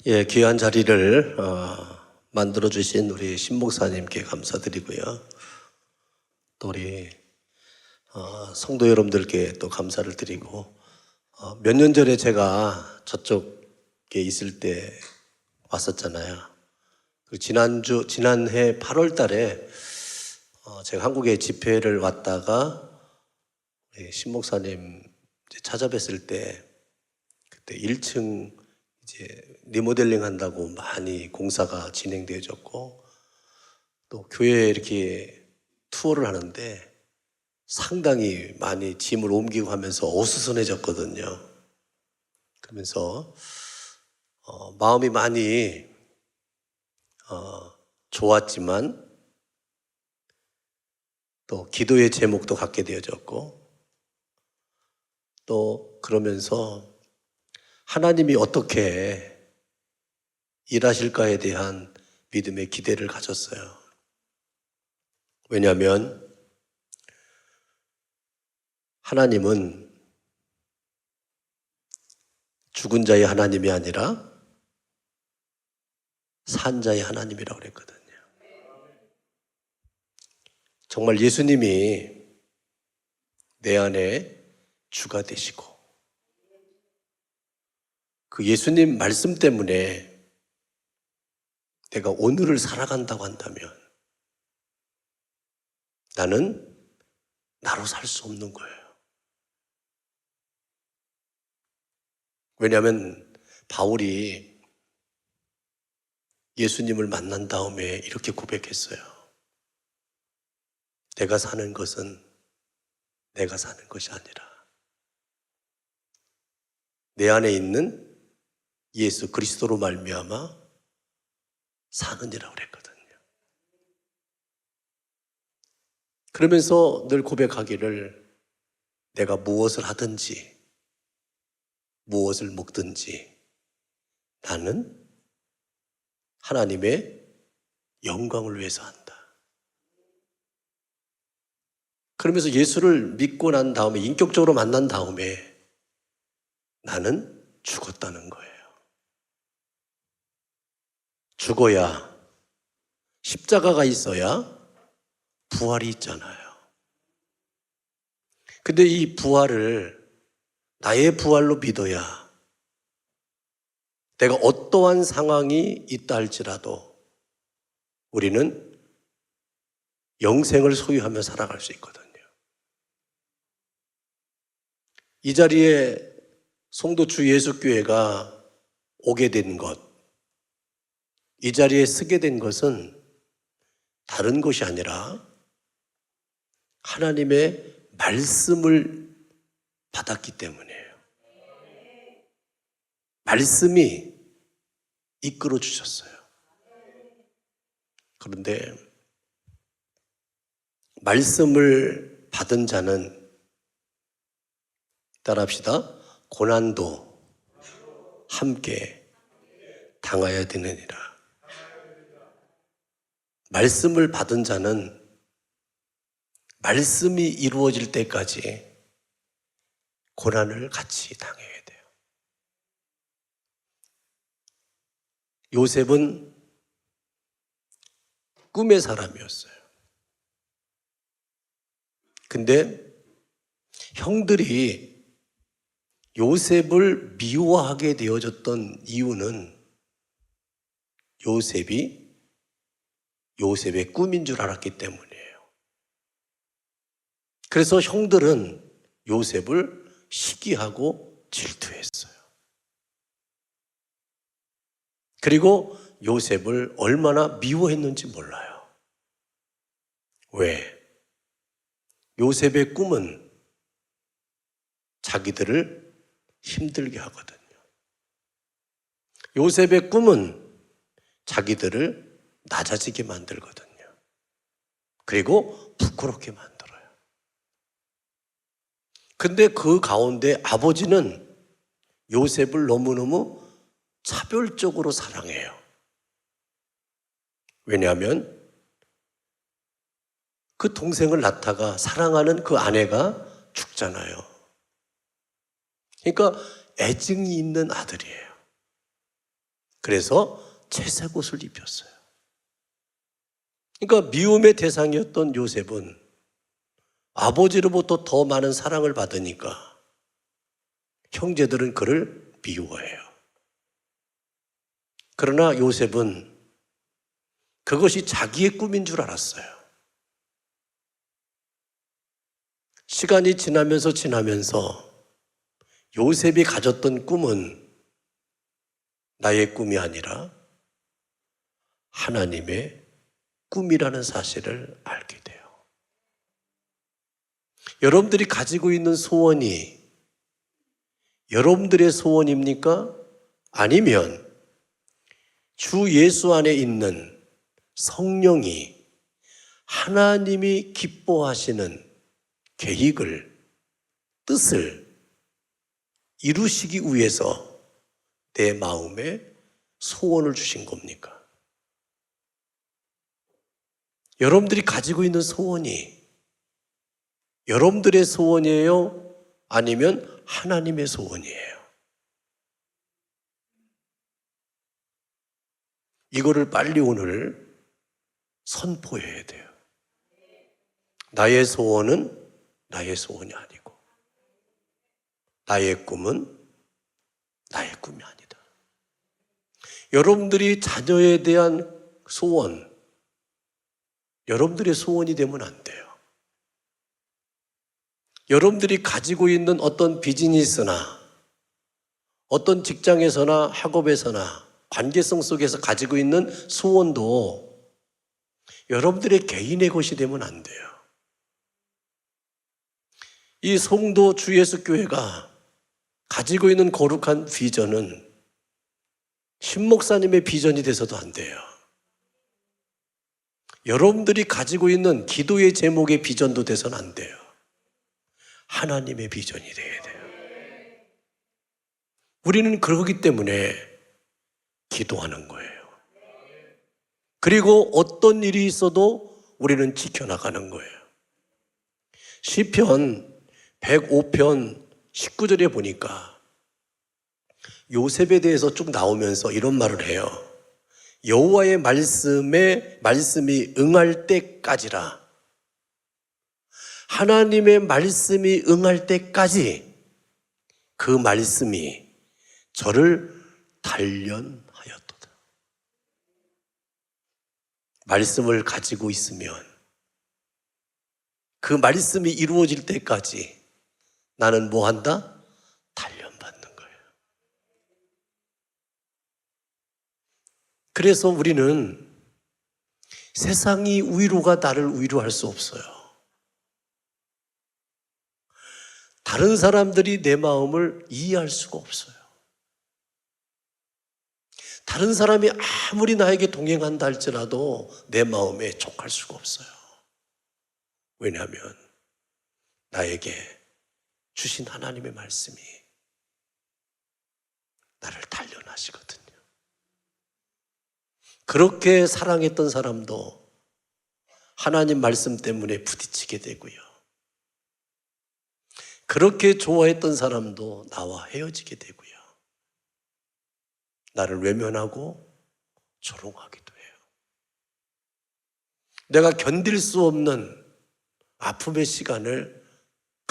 예, 귀한 자리를 만들어주신 우리 신목사님께 감사드리고요. 또 우리 성도 여러분들께 또 감사를 드리고, 몇 년 전에 제가 저쪽에 있을 때 왔었잖아요. 지난해 8월 달에 제가 한국에 집회를 왔다가 신목사님 찾아뵀을 때, 그때 1층 이제 리모델링 한다고 많이 공사가 진행되어졌고, 또 교회에 이렇게 투어를 하는데 상당히 많이 짐을 옮기고 하면서 어수선해졌거든요. 그러면서 마음이 많이 좋았지만 또 기도의 제목도 갖게 되어졌고, 또 그러면서 하나님이 어떻게 일하실까에 대한 믿음의 기대를 가졌어요. 왜냐하면 하나님은 죽은 자의 하나님이 아니라 산 자의 하나님이라고 그랬거든요. 정말 예수님이 내 안에 주가 되시고, 그 예수님 말씀 때문에 내가 오늘을 살아간다고 한다면 나는 나로 살 수 없는 거예요. 왜냐하면 바울이 예수님을 만난 다음에 이렇게 고백했어요. 내가 사는 것은 내가 사는 것이 아니라 내 안에 있는 예수 그리스도로 말미암아 사느니라고 그랬거든요. 그러면서 늘 고백하기를, 내가 무엇을 하든지 무엇을 먹든지 나는 하나님의 영광을 위해서 한다. 그러면서 예수를 믿고 난 다음에, 인격적으로 만난 다음에 나는 죽었다는 거예요. 죽어야, 십자가가 있어야 부활이 있잖아요. 근데 이 부활을 나의 부활로 믿어야 내가 어떠한 상황이 있다 할지라도 우리는 영생을 소유하며 살아갈 수 있거든요. 이 자리에 송도주 예수교회가 오게 된 것, 이 자리에 서게 된 것은 다른 것이 아니라 하나님의 말씀을 받았기 때문이에요. 말씀이 이끌어 주셨어요. 그런데 말씀을 받은 자는, 따라합시다, 고난도 함께 당하여야 되느니라. 말씀을 받은 자는 말씀이 이루어질 때까지 고난을 같이 당해야 돼요. 요셉은 꿈의 사람이었어요. 근데 형들이 요셉을 미워하게 되어졌던 이유는 요셉이 요셉의 꿈인 줄 알았기 때문이에요. 그래서 형들은 요셉을 시기하고 질투했어요. 그리고 요셉을 얼마나 미워했는지 몰라요. 왜? 요셉의 꿈은 자기들을 힘들게 하거든요. 요셉의 꿈은 자기들을 낮아지게 만들거든요. 그리고 부끄럽게 만들어요. 근데 그 가운데 아버지는 요셉을 너무너무 차별적으로 사랑해요. 왜냐하면 그 동생을 낳다가 사랑하는 그 아내가 죽잖아요. 그러니까 애증이 있는 아들이에요. 그래서 채색 옷을 입혔어요. 그러니까 미움의 대상이었던 요셉은 아버지로부터 더 많은 사랑을 받으니까 형제들은 그를 미워해요. 그러나 요셉은 그것이 자기의 꿈인 줄 알았어요. 시간이 지나면서 요셉이 가졌던 꿈은 나의 꿈이 아니라 하나님의 꿈이라는 사실을 알게 돼요. 여러분들이 가지고 있는 소원이 여러분들의 소원입니까? 아니면 주 예수 안에 있는 성령이 하나님이 기뻐하시는 계획을, 뜻을 이루시기 위해서 내 마음에 소원을 주신 겁니까? 여러분들이 가지고 있는 소원이 여러분들의 소원이에요? 아니면 하나님의 소원이에요? 이거를 빨리 오늘 선포해야 돼요. 나의 소원은 나의 소원이 아니고 나의 꿈은 나의 꿈이 아니다. 여러분들이 자녀에 대한 소원, 여러분들의 소원이 되면 안 돼요. 여러분들이 가지고 있는 어떤 비즈니스나 어떤 직장에서나 학업에서나 관계성 속에서 가지고 있는 소원도 여러분들의 개인의 것이 되면 안 돼요. 이 송도 주 예수 교회가 가지고 있는 거룩한 비전은 신 목사님의 비전이 돼서도 안 돼요. 여러분들이 가지고 있는 기도의 제목의 비전도 돼서는 안 돼요. 하나님의 비전이 돼야 돼요. 우리는 그러기 때문에 기도하는 거예요. 그리고 어떤 일이 있어도 우리는 지켜나가는 거예요. 시편 105편 19절에 보니까 요셉에 대해서 쭉 나오면서 이런 말을 해요. 여호와의 말씀이 응할 때까지라. 하나님의 말씀이 응할 때까지 그 말씀이 저를 단련하였도다. 말씀을 가지고 있으면 그 말씀이 이루어질 때까지 나는 뭐 한다? 단련받는 거예요. 그래서 우리는 세상이 위로가 나를 위로할 수 없어요. 다른 사람들이 내 마음을 이해할 수가 없어요. 다른 사람이 아무리 나에게 동행한다 할지라도 내 마음에 족할 수가 없어요. 왜냐하면 나에게 주신 하나님의 말씀이 나를 단련하시거든요. 그렇게 사랑했던 사람도 하나님 말씀 때문에 부딪히게 되고요. 그렇게 좋아했던 사람도 나와 헤어지게 되고요. 나를 외면하고 조롱하기도 해요. 내가 견딜 수 없는 아픔의 시간을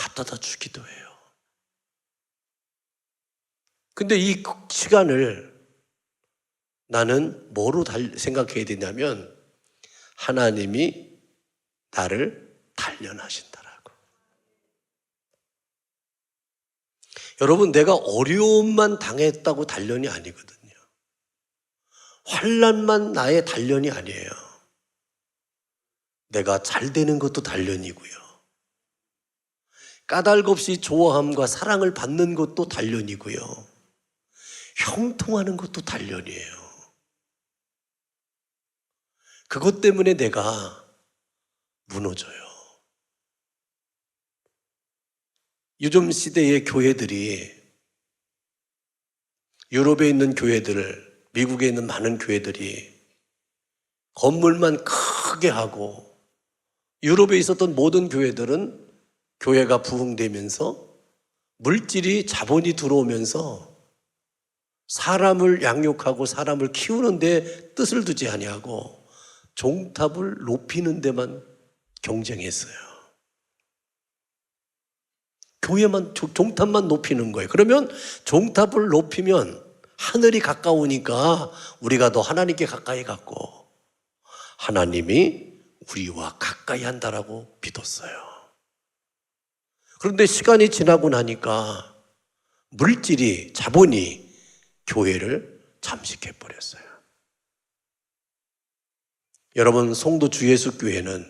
갖다다 주기도 해요. 근데 이 시간을 나는 뭐로 생각해야 되냐면 하나님이 나를 단련하신다라고. 여러분, 내가 어려움만 당했다고 단련이 아니거든요. 환난만 나의 단련이 아니에요. 내가 잘 되는 것도 단련이고요. 까닭 없이 좋아함과 사랑을 받는 것도 단련이고요. 형통하는 것도 단련이에요. 그것 때문에 내가 무너져요. 요즘 시대의 교회들이, 유럽에 있는 교회들, 미국에 있는 많은 교회들이 건물만 크게 하고, 유럽에 있었던 모든 교회들은 교회가 부흥되면서 물질이 자본이 들어오면서 사람을 양육하고 사람을 키우는 데 뜻을 두지 아니하고 종탑을 높이는 데만 경쟁했어요. 교회만, 종탑만 높이는 거예요. 그러면 종탑을 높이면 하늘이 가까우니까 우리가 더 하나님께 가까이 갔고 하나님이 우리와 가까이 한다라고 믿었어요. 그런데 시간이 지나고 나니까 물질이, 자본이 교회를 잠식해버렸어요. 여러분, 송도 주 예수 교회는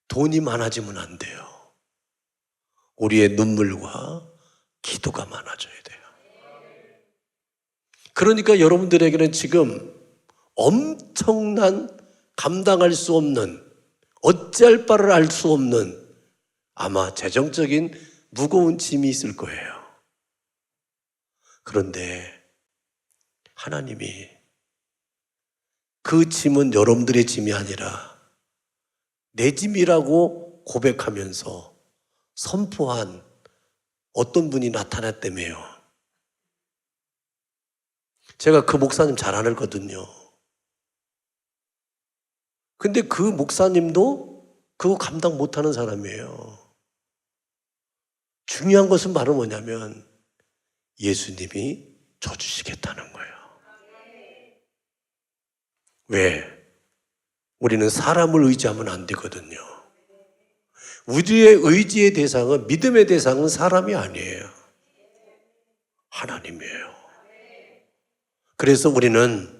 돈이 많아지면 안 돼요. 우리의 눈물과 기도가 많아져야 돼요. 그러니까 여러분들에게는 지금 엄청난 감당할 수 없는, 어찌할 바를 알 수 없는 아마 재정적인 무거운 짐이 있을 거예요. 그런데 하나님이 그 짐은 여러분들의 짐이 아니라 내 짐이라고 고백하면서 선포한 어떤 분이 나타났다며요. 제가 그 목사님 잘 알거든요. 근데 그 목사님도 그거 감당 못하는 사람이에요. 중요한 것은 바로 뭐냐면 예수님이 져주시겠다는 거예요. 왜? 우리는 사람을 의지하면 안 되거든요. 우리의 의지의 대상은, 믿음의 대상은 사람이 아니에요. 하나님이에요. 그래서 우리는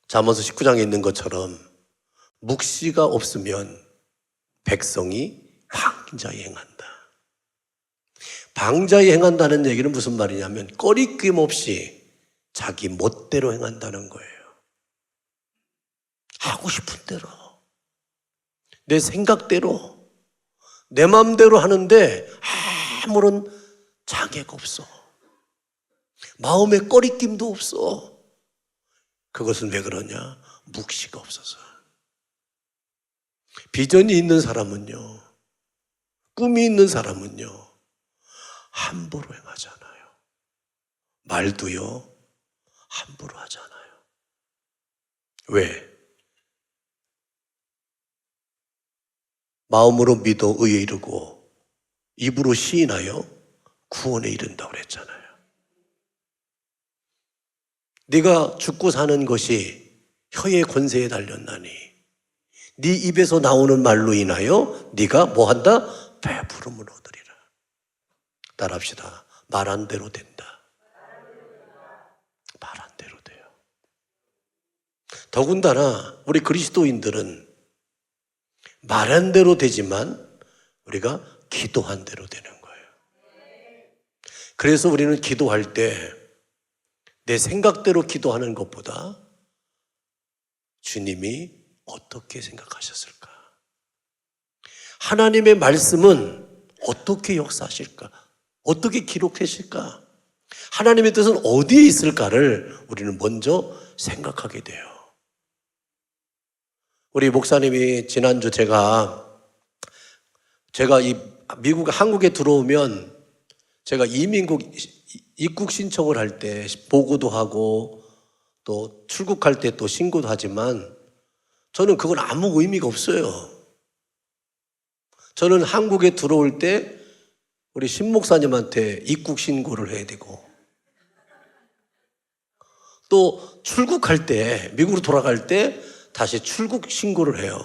잠언서 19장에 있는 것처럼 묵시가 없으면 백성이 방자에 행한다. 방자에 행한다는 얘기는 무슨 말이냐면 꺼리낌 없이 자기 멋대로 행한다는 거예요. 하고 싶은 대로, 내 생각대로, 내 마음대로 하는데 아무런 장애가 없어. 마음에 꺼리낌도 없어. 그것은 왜 그러냐? 묵시가 없어서. 비전이 있는 사람은요, 꿈이 있는 사람은요, 함부로 행하잖아요. 말도요, 함부로 하잖아요. 왜? 마음으로 믿어 의에 이르고 입으로 시인하여 구원에 이른다고 그랬잖아요. 네가 죽고 사는 것이 혀의 권세에 달렸나니 네 입에서 나오는 말로 인하여 네가 뭐한다? 배부름을 얻으리라. 따라합시다. 말한 대로 된다. 말한 대로 돼요. 더군다나 우리 그리스도인들은 말한 대로 되지만 우리가 기도한 대로 되는 거예요. 그래서 우리는 기도할 때 내 생각대로 기도하는 것보다 주님이 어떻게 생각하셨을까? 하나님의 말씀은 어떻게 역사하실까? 어떻게 기록되실까? 하나님의 뜻은 어디에 있을까를 우리는 먼저 생각하게 돼요. 우리 목사님이 지난주 제가 한국에 들어오면 제가 이민국 입국 신청을 할 때 보고도 하고 또 출국할 때 또 신고도 하지만 저는 그건 아무 의미가 없어요. 저는 한국에 들어올 때 우리 신 목사님한테 입국 신고를 해야 되고 또 출국할 때, 미국으로 돌아갈 때 다시 출국 신고를 해요.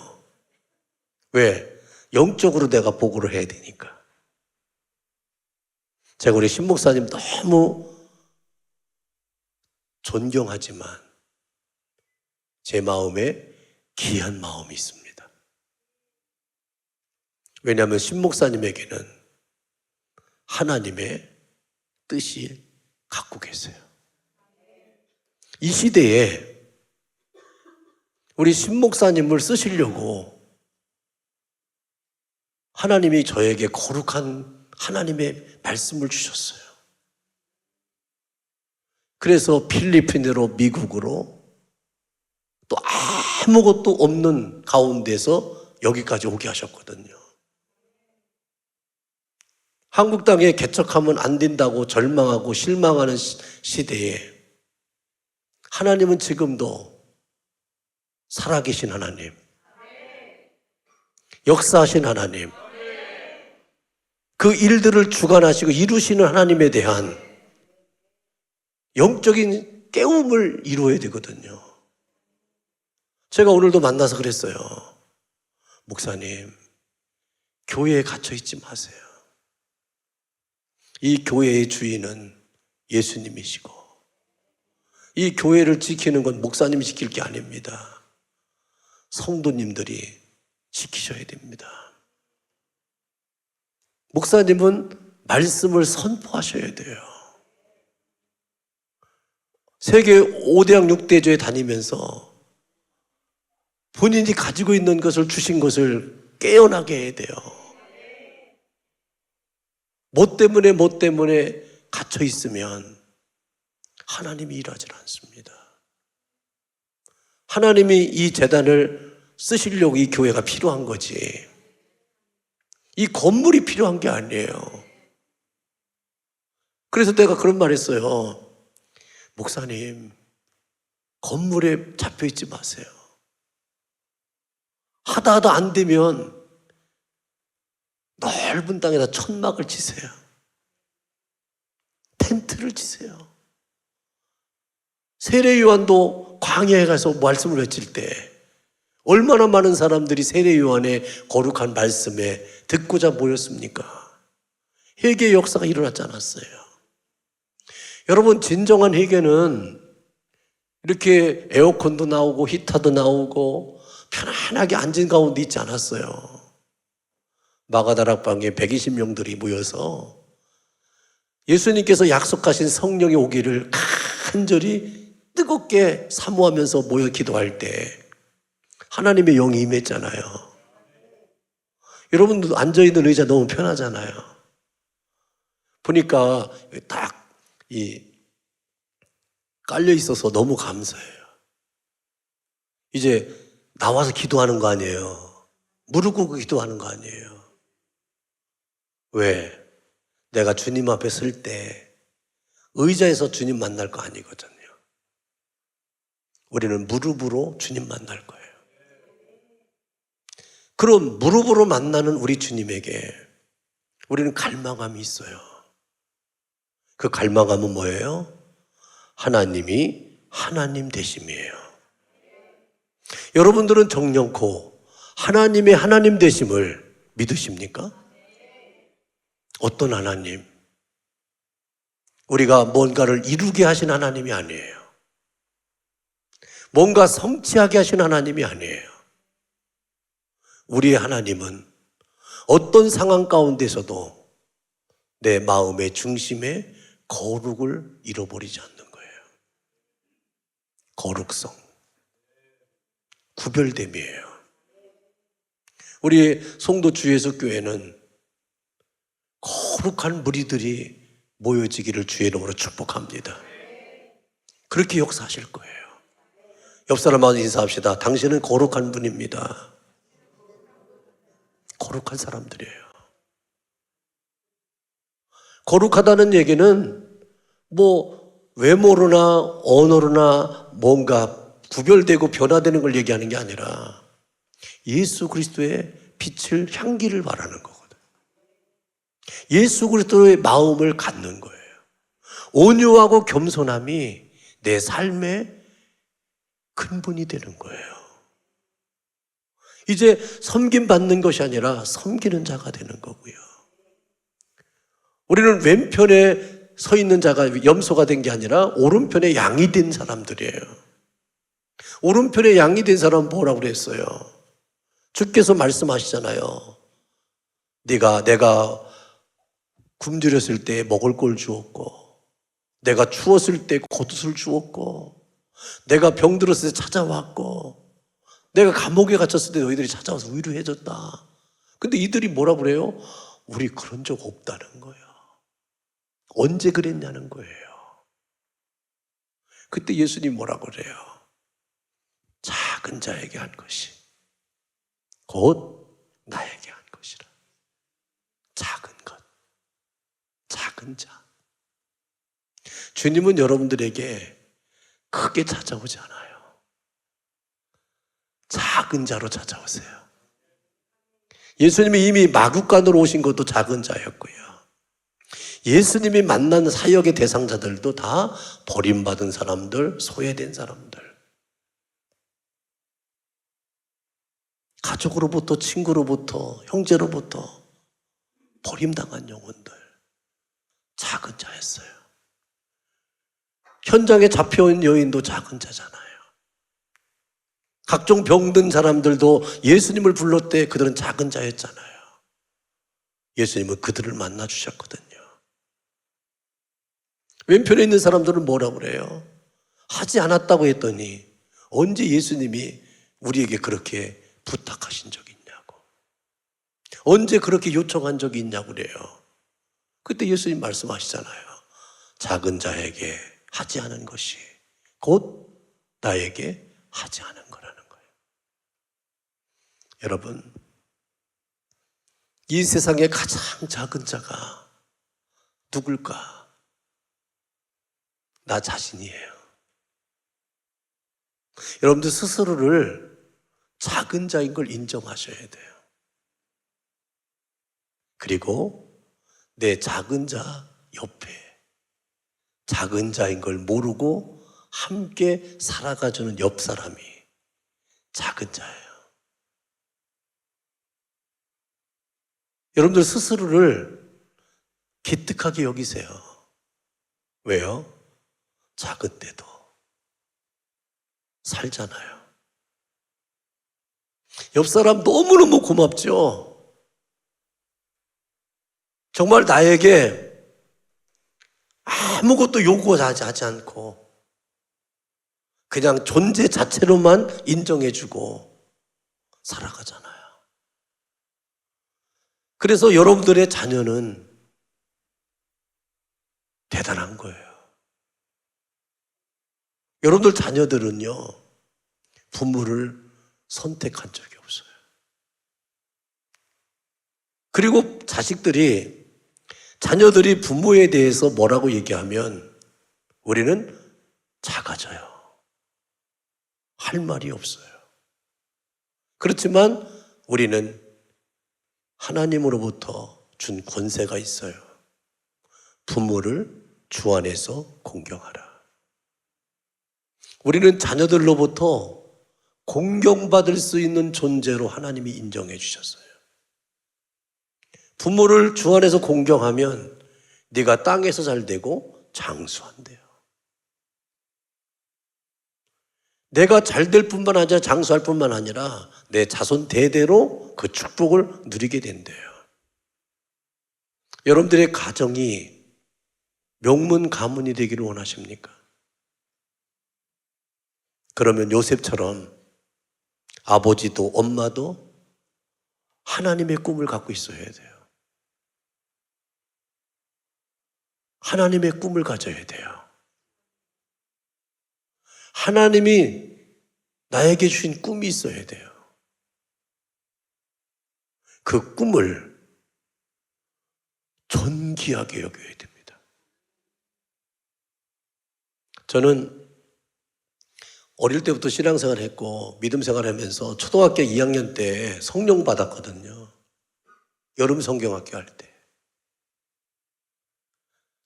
왜? 영적으로 내가 보고를 해야 되니까. 제가 우리 신 목사님 너무 존경하지만 제 마음에 귀한 마음이 있습니다. 왜냐하면 신 목사님에게는 하나님의 뜻이 갖고 계세요. 이 시대에 우리 신 목사님을 쓰시려고 하나님이 저에게 거룩한 하나님의 말씀을 주셨어요. 그래서 필리핀으로, 미국으로 또 아무것도 없는 가운데서 여기까지 오게 하셨거든요. 한국 땅에 개척하면 안 된다고 절망하고 실망하는 시대에 하나님은 지금도 살아계신 하나님, 역사하신 하나님, 그 일들을 주관하시고 이루시는 하나님에 대한 영적인 깨움을 이루어야 되거든요. 제가 오늘도 만나서 그랬어요. 목사님, 교회에 갇혀 있지 마세요. 이 교회의 주인은 예수님이시고 이 교회를 지키는 건 목사님이 지킬 게 아닙니다. 성도님들이 지키셔야 됩니다. 목사님은 말씀을 선포하셔야 돼요. 세계 5대학 6대조에 다니면서 본인이 가지고 있는 것을 주신 것을 깨어나게 해야 돼요. 뭐 때문에 갇혀 있으면 하나님이 일하지 않습니다. 하나님이 이 재단을 쓰시려고 이 교회가 필요한 거지. 이 건물이 필요한 게 아니에요. 그래서 내가 그런 말 했어요. 목사님, 건물에 잡혀 있지 마세요. 하다 안 되면 넓은 땅에다 천막을 치세요. 텐트를 치세요. 세례 요한도 광야에 가서 말씀을 외칠 때 얼마나 많은 사람들이 세례 요한의 거룩한 말씀에 듣고자 모였습니까? 회개의 역사가 일어나지 않았어요. 여러분, 진정한 회개는 이렇게 에어컨도 나오고 히터도 나오고 편안하게 앉은 가운데 있지 않았어요. 마가다락방에 120명들이 모여서 예수님께서 약속하신 성령이 오기를 간절히 뜨겁게 사모하면서 모여 기도할 때 하나님의 영이 임했잖아요. 여러분도 앉아있는 의자 너무 편하잖아요. 보니까 딱 깔려 있어서 너무 감사해요. 이제 나와서 기도하는 거 아니에요. 무릎 꿇고 기도하는 거 아니에요. 왜? 내가 주님 앞에 설 때 의자에서 주님 만날 거 아니거든요. 우리는 무릎으로 주님 만날 거예요. 그럼 무릎으로 만나는 우리 주님에게 우리는 갈망함이 있어요. 그 갈망함은 뭐예요? 하나님이 하나님 되심이에요. 여러분들은 정령코 하나님의 하나님 되심을 믿으십니까? 어떤 하나님? 우리가 뭔가를 이루게 하신 하나님이 아니에요. 뭔가 성취하게 하신 하나님이 아니에요. 우리의 하나님은 어떤 상황 가운데서도 내 마음의 중심에 거룩을 잃어버리지 않는 거예요. 거룩성, 구별됨이에요. 우리 송도 주예수교회는 거룩한 무리들이 모여지기를 주의 이름으로 축복합니다. 그렇게 역사하실 거예요. 옆 사람하고 인사합시다. 당신은 거룩한 분입니다. 거룩한 사람들이에요. 거룩하다는 얘기는 외모로나 언어로나 뭔가 구별되고 변화되는 걸 얘기하는 게 아니라 예수 그리스도의 빛을, 향기를 말하는 거거든요. 예수 그리스도의 마음을 갖는 거예요. 온유하고 겸손함이 내 삶의 근본이 되는 거예요. 이제 섬김받는 것이 아니라 섬기는 자가 되는 거고요. 우리는 왼편에 서 있는 자가 염소가 된 게 아니라 오른편에 양이 된 사람들이에요. 오른편에 양이 된 사람은 뭐라고 그랬어요? 주께서 말씀하시잖아요. 내가 굶주렸을 때 먹을 걸 주었고, 내가 추웠을 때 겉옷을 주었고, 내가 병들었을 때 찾아왔고, 내가 감옥에 갇혔을 때 너희들이 찾아와서 위로해줬다. 근데 이들이 뭐라 그래요? 우리 그런 적 없다는 거예요. 언제 그랬냐는 거예요. 그때 예수님 뭐라 그래요? 작은 자에게 한 것이 곧 나에게 한 것이라. 작은 것. 작은 자. 주님은 여러분들에게 크게 찾아오지 않아요. 작은 자로 찾아오세요. 예수님이 이미 마국간으로 오신 것도 작은 자였고요. 예수님이 만난 사역의 대상자들도 다 버림받은 사람들, 소외된 사람들, 가족으로부터, 친구로부터, 형제로부터 버림당한 영혼들, 작은 자였어요. 현장에 잡혀온 여인도 작은 자잖아요. 각종 병든 사람들도 예수님을 불렀을 때 그들은 작은 자였잖아요. 예수님은 그들을 만나 주셨거든요. 왼편에 있는 사람들은 뭐라고 그래요? 하지 않았다고 했더니 언제 예수님이 우리에게 그렇게 부탁하신 적이 있냐고, 언제 그렇게 요청한 적이 있냐고 그래요. 그때 예수님 말씀하시잖아요. 작은 자에게 하지 않은 것이 곧 나에게 하지 않은 거라는 거예요. 여러분, 이 세상에 가장 작은 자가 누굴까? 나 자신이에요. 여러분들 스스로를 작은 자인 걸 인정하셔야 돼요. 그리고 내 작은 자 옆에 작은 자인 걸 모르고 함께 살아가주는 옆 사람이 작은 자예요. 여러분들 스스로를 기특하게 여기세요. 왜요? 작은 데도 살잖아요. 옆 사람 너무너무 고맙죠? 정말 나에게 아무것도 요구하지 않고 그냥 존재 자체로만 인정해주고 살아가잖아요. 그래서 여러분들의 자녀는 대단한 거예요. 여러분들 자녀들은요, 부모를 선택한 적이 없어요. 그리고 자녀들이 부모에 대해서 뭐라고 얘기하면 우리는 작아져요. 할 말이 없어요. 그렇지만 우리는 하나님으로부터 준 권세가 있어요. 부모를 주 안에서 공경하라. 우리는 자녀들로부터 공경받을 수 있는 존재로 하나님이 인정해 주셨어요. 부모를 주 안에서 공경하면 네가 땅에서 잘 되고 장수한대요. 내가 잘 될 뿐만 아니라 장수할 뿐만 아니라 내 자손 대대로 그 축복을 누리게 된대요. 여러분들의 가정이 명문 가문이 되기를 원하십니까? 그러면 요셉처럼 아버지도 엄마도 하나님의 꿈을 갖고 있어야 돼요. 하나님의 꿈을 가져야 돼요. 하나님이 나에게 주신 꿈이 있어야 돼요. 그 꿈을 존귀하게 여겨야 됩니다. 저는 어릴 때부터 신앙생활을 했고 믿음생활을 하면서 초등학교 2학년 때 성령 받았거든요. 여름 성경학교 할 때.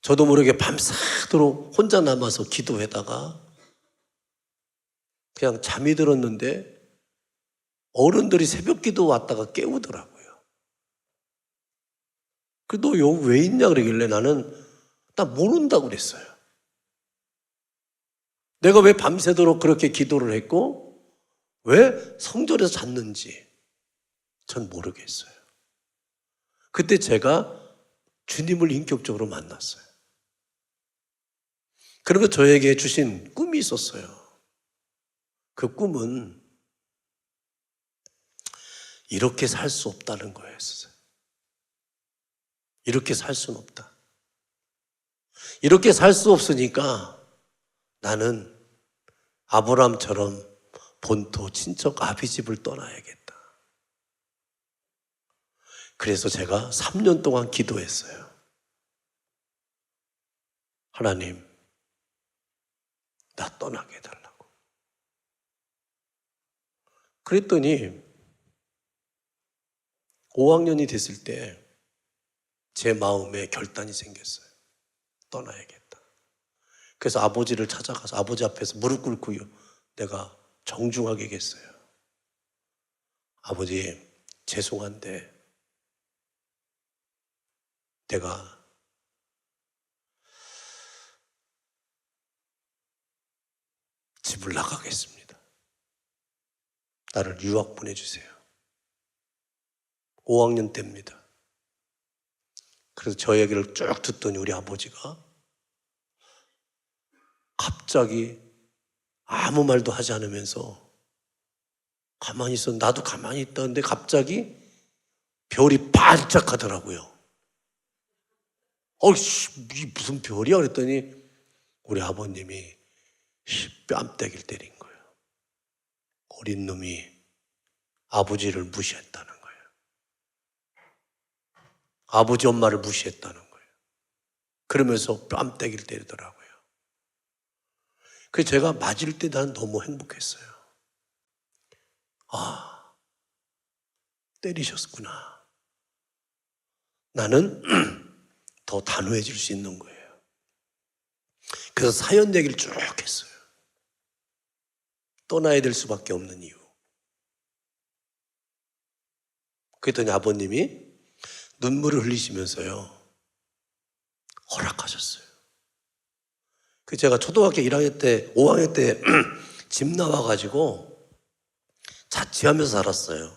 저도 모르게 밤새도록 혼자 남아서 기도하다가 그냥 잠이 들었는데 어른들이 새벽 기도 왔다가 깨우더라고요. 너 여기 왜 있냐 그러길래 나 모른다고 그랬어요. 내가 왜 밤새도록 그렇게 기도를 했고 왜 성전에서 잤는지 전 모르겠어요. 그때 제가 주님을 인격적으로 만났어요. 그러면 저에게 주신 꿈이 있었어요. 그 꿈은 이렇게 살 수 없다는 거였어요. 이렇게 살 수는 없다. 이렇게 살 수 없으니까 나는 아브라함처럼 본토 친척 아비 집을 떠나야겠다. 그래서 제가 3년 동안 기도했어요. 하나님, 나 떠나게 해달라고. 그랬더니 5학년이 됐을 때 제 마음에 결단이 생겼어요. 떠나야겠다. 그래서 아버지를 찾아가서 아버지 앞에서 무릎 꿇고 내가 정중하게 얘기했어요. 아버지, 죄송한데 내가 집을 나가겠습니다. 나를 유학 보내주세요. 5학년 때입니다. 그래서 저 얘기를 쭉 듣더니 우리 아버지가 갑자기 아무 말도 하지 않으면서 가만히 있어. 나도 가만히 있다는데 갑자기 별이 반짝하더라고요. 이게 무슨 별이야? 그랬더니 우리 아버님이 뺨때기를 때린 거예요. 어린 놈이 아버지를 무시했다는 거예요. 아버지 엄마를 무시했다는 거예요. 그러면서 뺨때기를 때리더라고요. 그래서 제가 맞을 때 난 너무 행복했어요. 아, 때리셨구나. 나는 더 단호해질 수 있는 거예요. 그래서 사연 얘기를 쭉 했어요. 떠나야 될 수밖에 없는 이유. 그랬더니 아버님이 눈물을 흘리시면서요, 허락하셨어요. 그 제가 초등학교 1학년 때, 5학년 때 집 나와가지고 자취하면서 살았어요.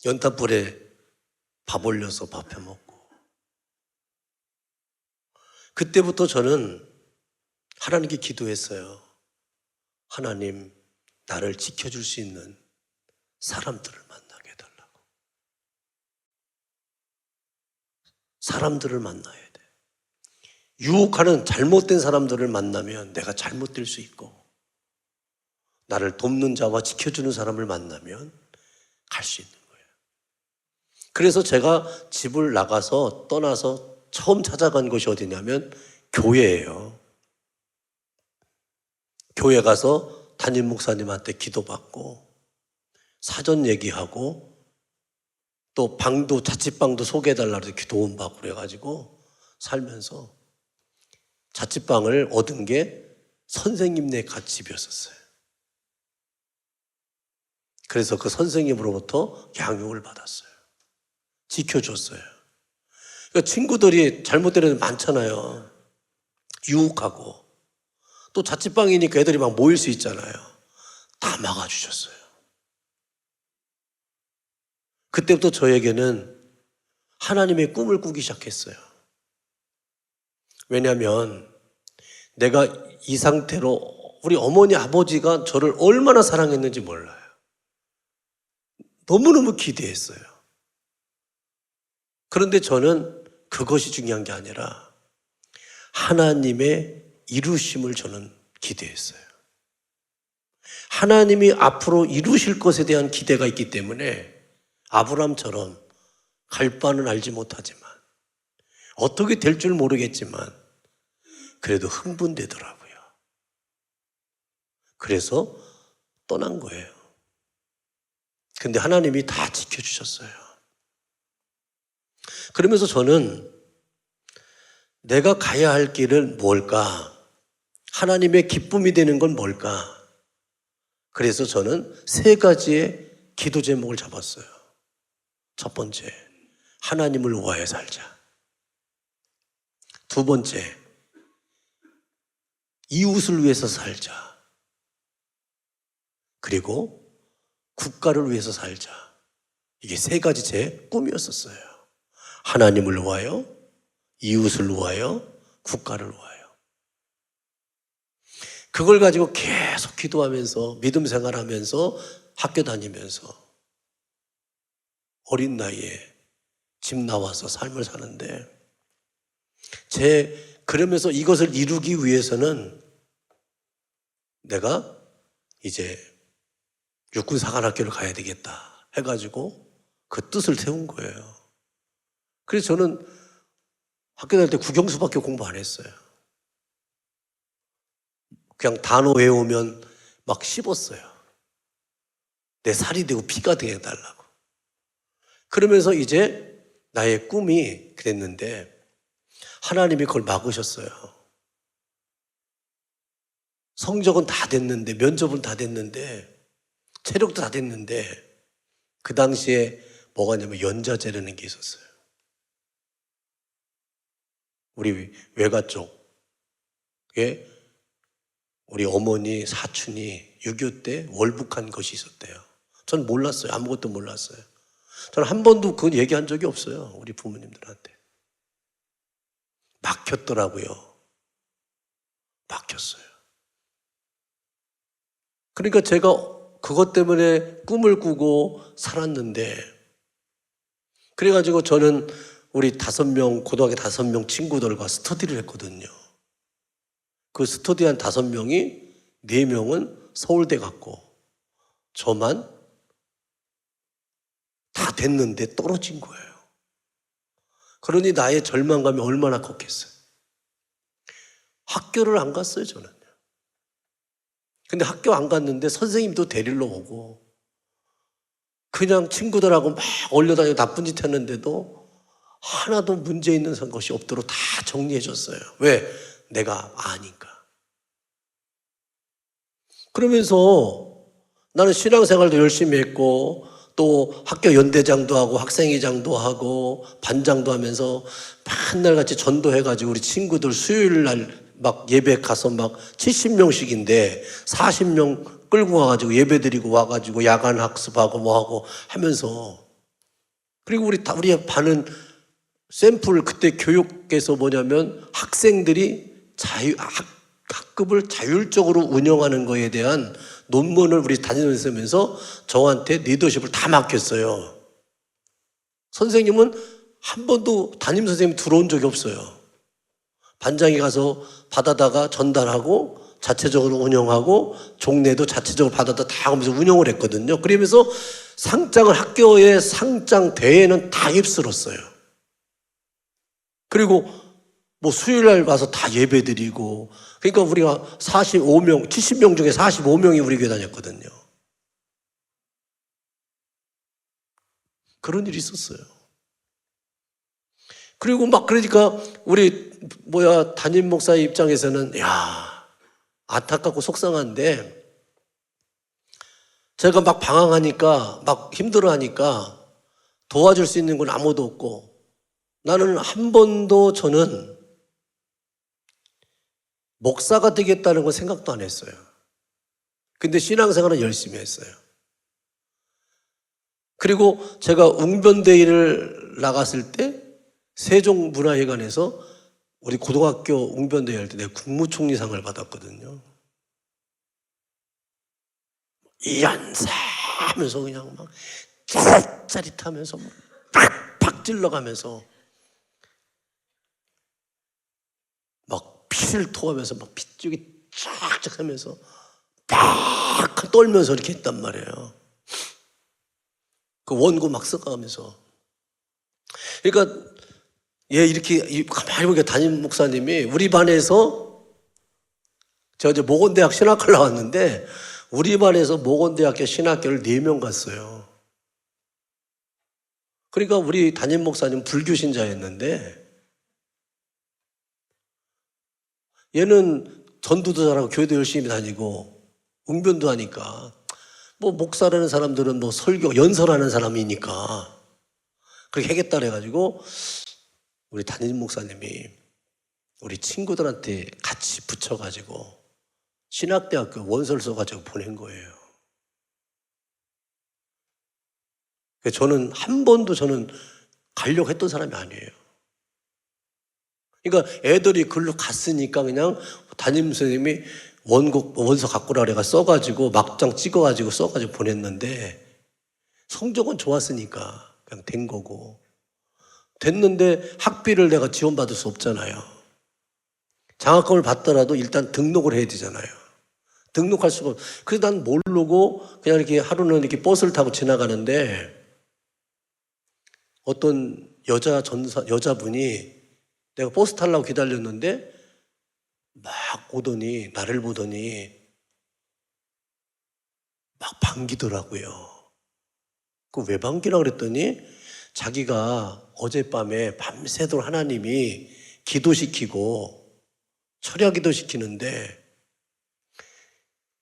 연탄불에 밥 올려서 밥 해먹고. 그때부터 저는 하나님께 기도했어요. 하나님, 나를 지켜줄 수 있는 사람들을 만나게 해달라고. 사람들을 만나야 돼. 유혹하는 잘못된 사람들을 만나면 내가 잘못될 수 있고, 나를 돕는 자와 지켜주는 사람을 만나면 갈 수 있는 거예요. 그래서 제가 집을 나가서 떠나서 처음 찾아간 곳이 어디냐면 교회예요. 교회 가서 담임 목사님한테 기도받고 사전 얘기하고 또 방도 자취방도 소개해달라고 도움 받고 그래가지고 살면서 자취방을 얻은 게 선생님네 집이었어요. 그래서 그 선생님으로부터 양육을 받았어요. 지켜줬어요. 그러니까 친구들이 잘못된 애들 많잖아요. 유혹하고. 또 자취방이니까 애들이 막 모일 수 있잖아요. 다 막아주셨어요. 그때부터 저에게는 하나님의 꿈을 꾸기 시작했어요. 왜냐하면 내가 이 상태로 우리 어머니 아버지가 저를 얼마나 사랑했는지 몰라요. 너무너무 기대했어요. 그런데 저는 그것이 중요한 게 아니라 하나님의 이루심을 저는 기대했어요. 하나님이 앞으로 이루실 것에 대한 기대가 있기 때문에 아브라함처럼 갈 바는 알지 못하지만 어떻게 될 줄 모르겠지만 그래도 흥분되더라고요. 그래서 떠난 거예요. 근데 하나님이 다 지켜주셨어요. 그러면서 저는 내가 가야 할 길은 뭘까? 하나님의 기쁨이 되는 건 뭘까? 그래서 저는 3가지의 기도 제목을 잡았어요. 첫 번째, 하나님을 위하여 살자. 두 번째, 이웃을 위해서 살자. 그리고 국가를 위해서 살자. 이게 3가지 제 꿈이었었어요. 하나님을 위하여, 이웃을 위하여, 국가를 위하여. 그걸 가지고 계속 기도하면서 믿음 생활하면서 학교 다니면서 어린 나이에 집 나와서 삶을 사는데 그러면서 이것을 이루기 위해서는 내가 이제 육군사관학교를 가야 되겠다 해가지고 그 뜻을 세운 거예요. 그래서 저는 학교 다닐 때 국영수밖에 공부 안 했어요. 그냥 단어 외우면 막 씹었어요. 내 살이 되고 피가 되게 해달라고. 그러면서 이제 나의 꿈이 그랬는데 하나님이 그걸 막으셨어요. 성적은 다 됐는데, 면접은 다 됐는데, 체력도 다 됐는데, 그 당시에 뭐가 있냐면 연자제라는 게 있었어요. 우리 외가 쪽에 우리 어머니, 사촌이 6.25 때 월북한 것이 있었대요. 전 몰랐어요. 아무것도 몰랐어요. 저는 한 번도 그건 얘기한 적이 없어요. 우리 부모님들한테. 막혔더라고요. 막혔어요. 그러니까 제가 그것 때문에 꿈을 꾸고 살았는데, 그래가지고 저는 우리 고등학교 5명 친구들과 스터디를 했거든요. 그 스터디한 5명이 4명은 서울대 갔고, 저만 다 됐는데 떨어진 거예요. 그러니 나의 절망감이 얼마나 컸겠어요. 학교를 안 갔어요, 저는. 근데 학교 안 갔는데 선생님도 데리러 오고, 그냥 친구들하고 막 올려다니고 나쁜 짓 했는데도 하나도 문제 있는 것이 없도록 다 정리해 줬어요. 왜? 내가 아니까. 그러면서 나는 신앙생활도 열심히 했고, 또 학교 연대장도 하고 학생회장도 하고 반장도 하면서 맨날 같이 전도해가지고 우리 친구들 수요일 날 막 예배 가서 막 70명씩인데 40명 끌고 와가지고 예배 드리고 와가지고 야간 학습하고 뭐하고 하면서, 그리고 우리 반은 샘플 그때 교육에서 뭐냐면 학생들이 학급을 자율적으로 운영하는 거에 대한 논문을 우리 다니면서 저한테 리더십을 다 맡겼어요. 선생님은 한 번도 담임 선생님이 들어온 적이 없어요. 반장이 가서 받아다가 전달하고 자체적으로 운영하고 종례도 자체적으로 받아다 다 하면서 운영을 했거든요. 그러면서 학교의 상장 대회는 다 휩쓸었어요. 그리고 뭐 수요일날 와서 다 예배드리고, 그러니까 우리가 70명 중에 45명이 우리 교회 다녔거든요. 그런 일이 있었어요. 그리고 막 그러니까 우리 담임 목사 입장에서는 안타깝고 속상한데, 제가 막 방황하니까 막 힘들어하니까 도와줄 수 있는 건 아무도 없고, 나는 한 번도 저는 목사가 되겠다는 건 생각도 안 했어요. 근데 신앙생활은 열심히 했어요. 그리고 제가 웅변대회를 나갔을 때 세종문화회관에서 우리 고등학교 웅변대회 할 때 내가 국무총리상을 받았거든요. 이연사하면서 그냥 막 짜릿짜릿하면서 팍팍 찔러가면서 막 피를 토하면서 막 핏줄이 쫙쫙 하면서 팍 떨면서 이렇게 했단 말이에요. 그 원고 막 써가면서. 그러니까 이렇게 가만히 보니까 담임 목사님이 우리 반에서, 제가 이제 모건대학 신학과를 나왔는데 우리 반에서 모건대학교 신학교를 4명 갔어요. 그러니까 우리 담임 목사님 불교 신자였는데, 얘는 전도도 잘하고 교회도 열심히 다니고 웅변도 하니까, 뭐 목사라는 사람들은 뭐 설교 연설하는 사람이니까 그렇게 하겠다 그래가지고 우리 담임 목사님이 우리 친구들한테 같이 붙여가지고 신학대학교 원서를 써가지고 보낸 거예요. 저는 한 번도 가려고 했던 사람이 아니에요. 그러니까 애들이 글로 갔으니까 그냥 담임 선생님이 원서 갖고 오라 그래가 써가지고 막장 찍어가지고 써가지고 보냈는데, 성적은 좋았으니까 그냥 된 거고. 됐는데 학비를 내가 지원받을 수 없잖아요. 장학금을 받더라도 일단 등록을 해야 되잖아요. 등록할 수가 없어. 그래서 난 모르고 그냥 이렇게 하루는 이렇게 버스를 타고 지나가는데 어떤 여자분이 내가 버스 타려고 기다렸는데 막 오더니, 나를 보더니 막 반기더라고요. 그 왜 반기라 그랬더니 자기가 어젯밤에 밤새도록 하나님이 기도시키고 철야 기도시키는데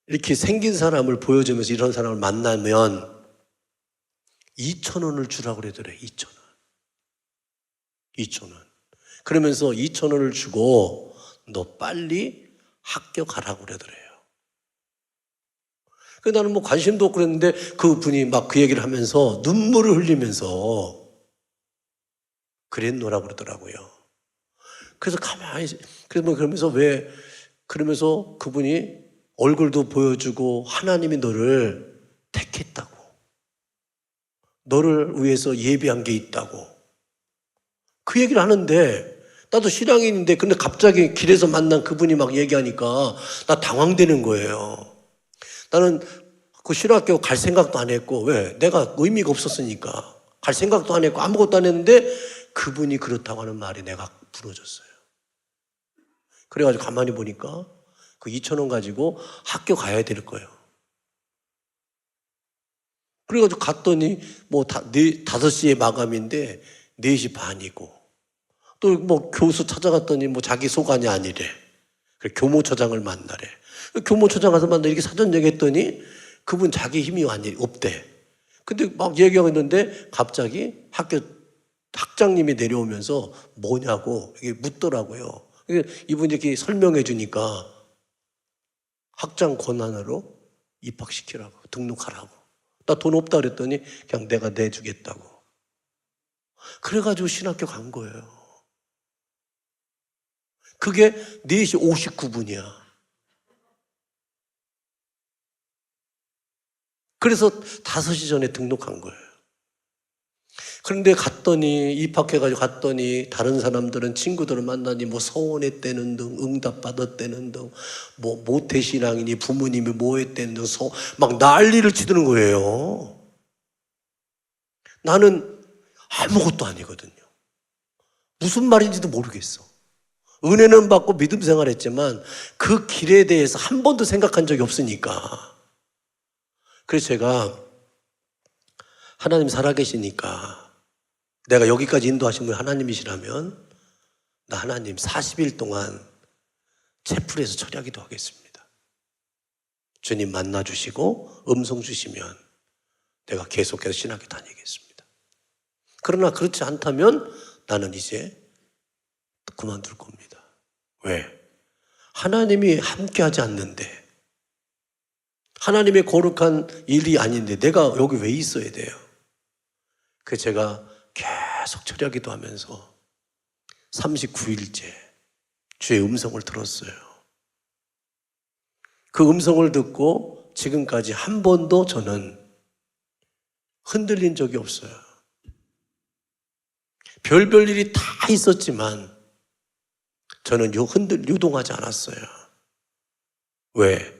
이렇게 생긴 사람을 보여주면서 이런 사람을 만나면 2,000원을 주라고 그러더래. 2,000원. 2,000원. 그러면서 2,000원을 주고 너 빨리 학교 가라고 그러더래요. 그래서 나는 뭐 관심도 없고 그랬는데 그분이 막 그 얘기를 하면서 눈물을 흘리면서 그랬노라고 그러더라고요. 그래서 가만히, 그러면서 그러면서 그분이 얼굴도 보여주고 하나님이 너를 택했다고. 너를 위해서 예비한 게 있다고. 그 얘기를 하는데 나도 신앙인인데 근데 갑자기 길에서 만난 그분이 막 얘기하니까 나 당황되는 거예요. 나는 그 신학교 갈 생각도 안 했고, 왜? 내가 의미가 없었으니까. 갈 생각도 안 했고 아무것도 안 했는데 그분이 그렇다고 하는 말이 내가 부러졌어요. 그래가지고 가만히 보니까 그 2,000원 가지고 학교 가야 될 거예요. 그래가지고 갔더니 뭐 5시에 마감인데 4시 반이고 또 뭐 교수 찾아갔더니 뭐 자기 소관이 아니래. 그래, 교무처장을 만나래. 교무처장 가서 만나 이렇게 사전 얘기했더니 그분 자기 힘이 없대. 근데 막 얘기하고 있는데 갑자기 학장님이 내려오면서 뭐냐고 이게 묻더라고요. 이분이 이렇게 설명해 주니까 학장 권한으로 입학시키라고, 등록하라고. 나 돈 없다 그랬더니 그냥 내가 내주겠다고. 그래가지고 신학교 간 거예요. 그게 4시 59분이야. 그래서 5시 전에 등록한 거예요. 그런데 입학해가지고 갔더니 다른 사람들은 친구들을 만나니 뭐 서원했다는 등, 응답받았다는 등, 뭐 모태신앙이니 부모님이 뭐 했다는 등, 막 난리를 치드는 거예요. 나는 아무것도 아니거든요. 무슨 말인지도 모르겠어. 은혜는 받고 믿음 생활했지만 그 길에 대해서 한 번도 생각한 적이 없으니까. 그래서 제가 하나님 살아계시니까 내가 여기까지 인도하신 분이 하나님이시라면 나 하나님 40일 동안 채플에서 철야기도 하겠습니다. 주님 만나주시고 음성 주시면 내가 계속해서 신학교 다니겠습니다. 그러나 그렇지 않다면 나는 이제 그만둘 겁니다. 왜? 하나님이 함께하지 않는데 하나님의 거룩한 일이 아닌데 내가 여기 왜 있어야 돼요? 그래서 제가 계속 철야기도 하면서 39일째 주의 음성을 들었어요. 그 음성을 듣고 지금까지 한 번도 저는 흔들린 적이 없어요. 별별 일이 다 있었지만 저는 유동하지 않았어요. 왜?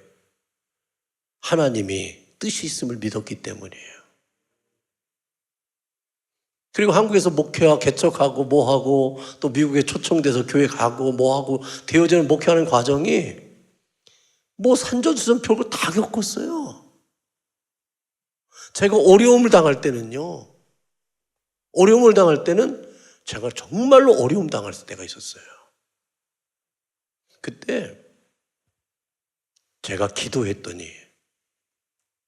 하나님이 뜻이 있음을 믿었기 때문이에요. 그리고 한국에서 목회와 개척하고 뭐하고 또 미국에 초청돼서 교회 가고 뭐하고 되어지는 목회하는 과정이 뭐 산전수전 별거 다 겪었어요. 제가 어려움을 당할 때는 제가 정말로 어려움 당할 때가 있었어요. 그때 제가 기도했더니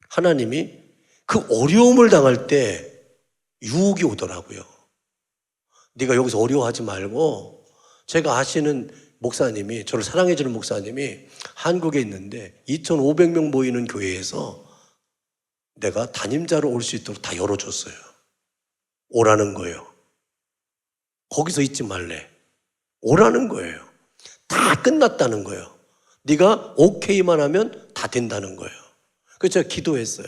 하나님이 그 어려움을 당할 때 유혹이 오더라고요. 네가 여기서 어려워하지 말고, 제가 아시는 목사님이, 저를 사랑해주는 목사님이 한국에 있는데 2,500명 모이는 교회에서 내가 담임자로 올 수 있도록 다 열어줬어요. 오라는 거예요. 거기서 있지 말래. 오라는 거예요. 다 끝났다는 거예요. 네가 오케이만 하면 다 된다는 거예요. 그래서 제가 기도했어요.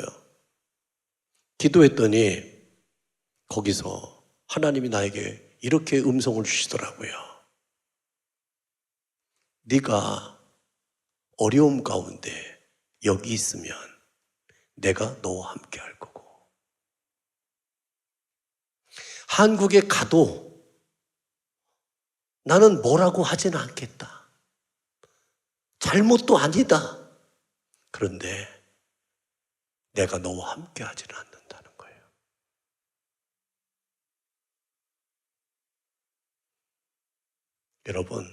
기도했더니 거기서 하나님이 나에게 이렇게 음성을 주시더라고요. 네가 어려움 가운데 여기 있으면 내가 너와 함께 할 거고, 한국에 가도 나는 뭐라고 하지는 않겠다. 잘못도 아니다. 그런데 내가 너와 함께 하지는 않는다는 거예요. 여러분,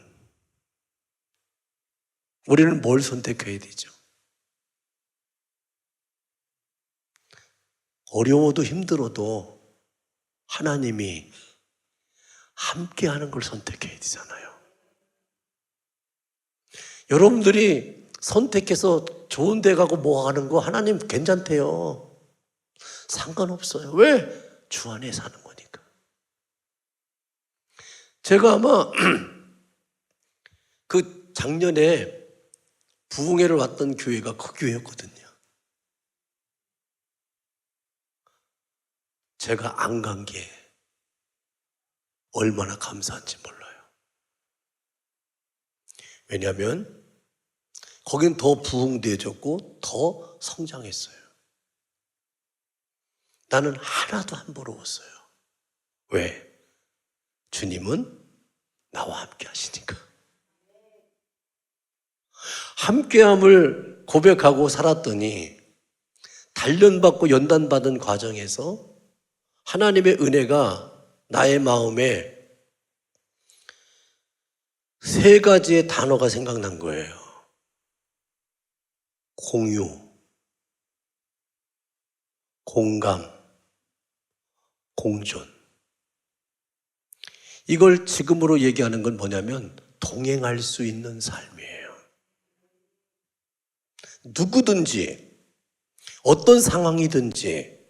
우리는 뭘 선택해야 되죠? 어려워도 힘들어도 하나님이 함께 하는 걸 선택해야 되잖아요. 여러분들이 선택해서 좋은 데 가고 뭐 하는 거 하나님 괜찮대요. 상관없어요. 왜? 주 안에 사는 거니까. 제가 아마 그 작년에 부흥회를 왔던 교회가 그 교회였거든요. 제가 안 간 게 얼마나 감사한지 몰라요. 왜냐하면 거긴 더 부흥되어졌고 더 성장했어요. 나는 하나도 안 부러웠어요. 왜? 주님은 나와 함께 하시니까. 함께함을 고백하고 살았더니 단련받고 연단받은 과정에서 하나님의 은혜가 나의 마음에 세 가지의 단어가 생각난 거예요. 공유, 공감, 공존. 이걸 지금으로 얘기하는 건 뭐냐면 동행할 수 있는 삶이에요. 누구든지 어떤 상황이든지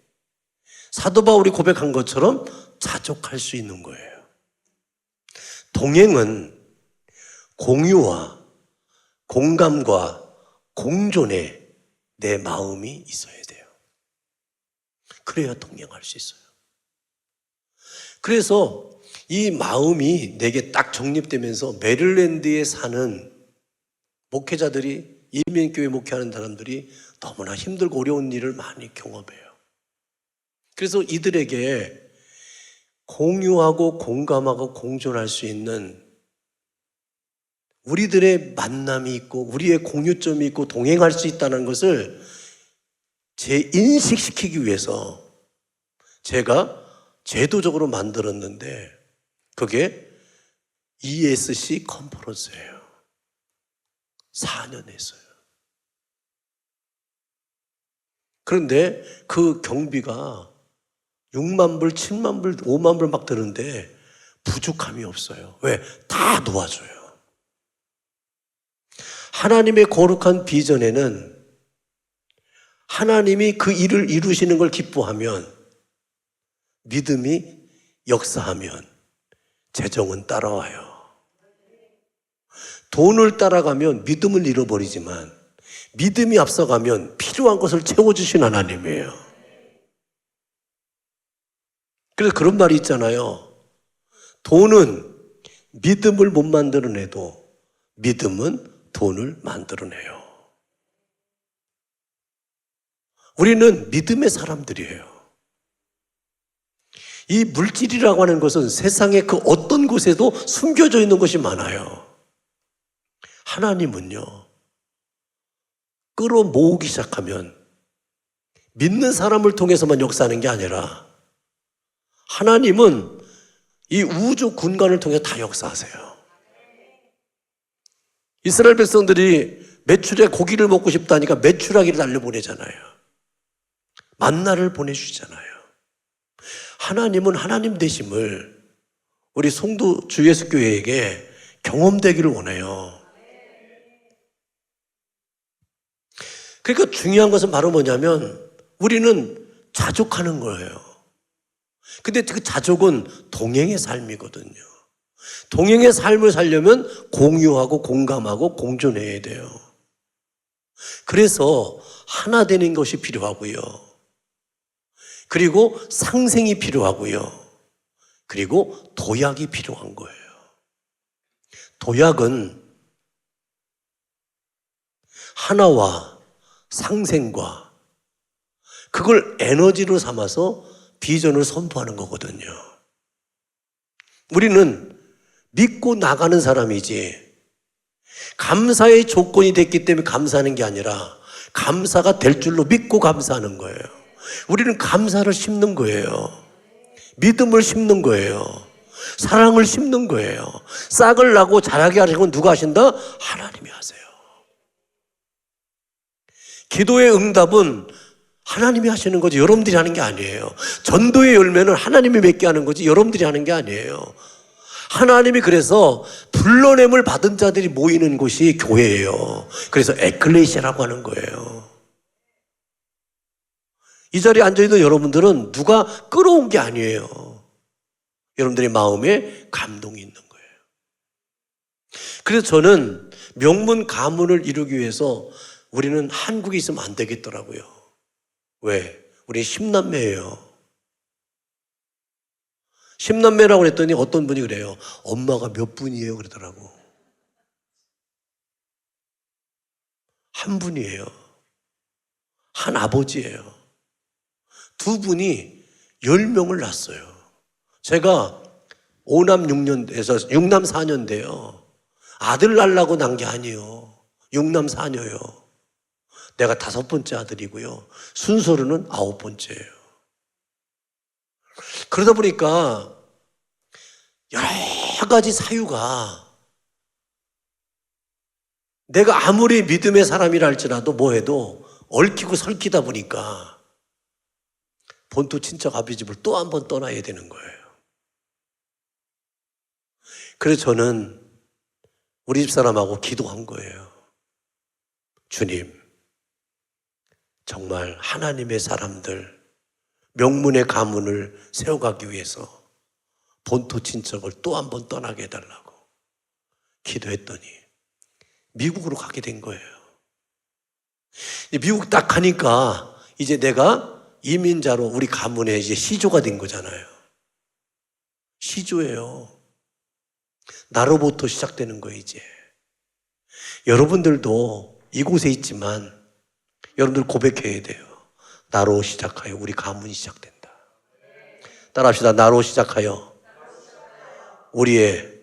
사도 바울이 고백한 것처럼 자족할 수 있는 거예요. 동행은 공유와 공감과 공존에 내 마음이 있어야 돼요. 그래야 동행할 수 있어요. 그래서 이 마음이 내게 딱 정립되면서 메릴랜드에 사는 목회자들이, 이민교회 목회하는 사람들이 너무나 힘들고 어려운 일을 많이 경험해요. 그래서 이들에게 공유하고 공감하고 공존할 수 있는 우리들의 만남이 있고 우리의 공유점이 있고 동행할 수 있다는 것을 재인식시키기 위해서 제가 제도적으로 만들었는데 그게 ESC 컨퍼런스예요. 4년 했어요. 그런데 그 경비가 6만 불, 7만 불, 5만 불 막 드는데 부족함이 없어요. 왜? 다 도와줘요. 하나님의 거룩한 비전에는 하나님이 그 일을 이루시는 걸 기뻐하면 믿음이 역사하면 재정은 따라와요. 돈을 따라가면 믿음을 잃어버리지만 믿음이 앞서가면 필요한 것을 채워주신 하나님이에요. 그래서 그런 말이 있잖아요. 돈은 믿음을 못 만들어내도 믿음은 돈을 만들어내요. 우리는 믿음의 사람들이에요. 이 물질이라고 하는 것은 세상의 그 어떤 곳에도 숨겨져 있는 것이 많아요. 하나님은요, 끌어모으기 시작하면 믿는 사람을 통해서만 역사하는 게 아니라 하나님은 이 우주 군관을 통해 다 역사하세요. 이스라엘 백성들이 메추리에 고기를 먹고 싶다니까 메추라기를 날려보내잖아요. 만나를 보내주잖아요. 하나님은 하나님 되심을 우리 송도 주 예수 교회에게 경험되기를 원해요. 그러니까 중요한 것은 바로 뭐냐면 우리는 자족하는 거예요. 근데 그 자족은 동행의 삶이거든요. 동행의 삶을 살려면 공유하고 공감하고 공존해야 돼요. 그래서 하나 되는 것이 필요하고요. 그리고 상생이 필요하고요. 그리고 도약이 필요한 거예요. 도약은 하나와 상생과 그걸 에너지로 삼아서 비전을 선포하는 거거든요. 우리는 믿고 나가는 사람이지, 감사의 조건이 됐기 때문에 감사하는 게 아니라 감사가 될 줄로 믿고 감사하는 거예요. 우리는 감사를 심는 거예요. 믿음을 심는 거예요. 사랑을 심는 거예요. 싹을 나고 자라게 하시는 건 누가 하신다? 하나님이 하세요. 기도의 응답은 하나님이 하시는 거지 여러분들이 하는 게 아니에요. 전도의 열매는 하나님이 맺게 하는 거지 여러분들이 하는 게 아니에요. 하나님이 그래서 불러냄을 받은 자들이 모이는 곳이 교회예요. 그래서 에클레시아라고 하는 거예요. 이 자리에 앉아있는 여러분들은 누가 끌어온 게 아니에요. 여러분들의 마음에 감동이 있는 거예요. 그래서 저는 명문 가문을 이루기 위해서 우리는 한국에 있으면 안 되겠더라고요. 왜? 우리 10남매예요. 10남매라고 그랬더니 어떤 분이 그래요. 엄마가 몇 분이에요? 그러더라고. 한 분이에요. 한 아버지예요. 두 분이 10명을 낳았어요. 제가 5남 6년대에서 6남 4년대요. 아들 낳으려고 난 게 아니에요. 6남 4녀요. 내가 5번째 아들이고요. 순서로는 9번째예요. 그러다 보니까 여러 가지 사유가 내가 아무리 믿음의 사람이라 할지라도 뭐 해도 얽히고 설키다 보니까 본토 친척 아버지 집을 또 한 번 떠나야 되는 거예요. 그래서 저는 우리 집 사람하고 기도한 거예요. 주님, 정말 하나님의 사람들, 명문의 가문을 세워가기 위해서 본토 친척을 또 한 번 떠나게 해달라고 기도했더니 미국으로 가게 된 거예요. 미국 딱 가니까 이제 내가 이민자로 우리 가문에 이제 시조가 된 거잖아요. 시조예요. 나로부터 시작되는 거예요, 이제. 여러분들도 이곳에 있지만 여러분들 고백해야 돼요. 나로 시작하여 우리 가문이 시작된다. 따라합시다. 나로 시작하여 우리의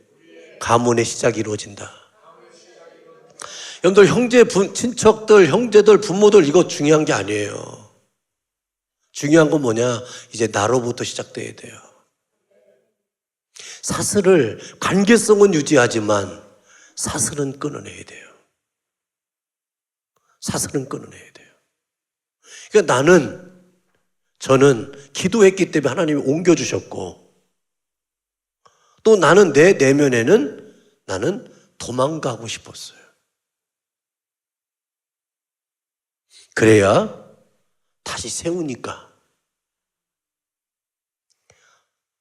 가문의 시작이 이루어진다. 여러분들 형제, 친척들, 형제들, 부모들 이거 중요한 게 아니에요. 중요한 건 뭐냐? 이제 나로부터 시작돼야 돼요. 사슬을, 관계성은 유지하지만 사슬은 끊어내야 돼요. 사슬은 끊어내야 돼요. 그러니까 저는 기도했기 때문에 하나님이 옮겨주셨고, 또 나는 내 내면에는 나는 도망가고 싶었어요. 그래야 다시 세우니까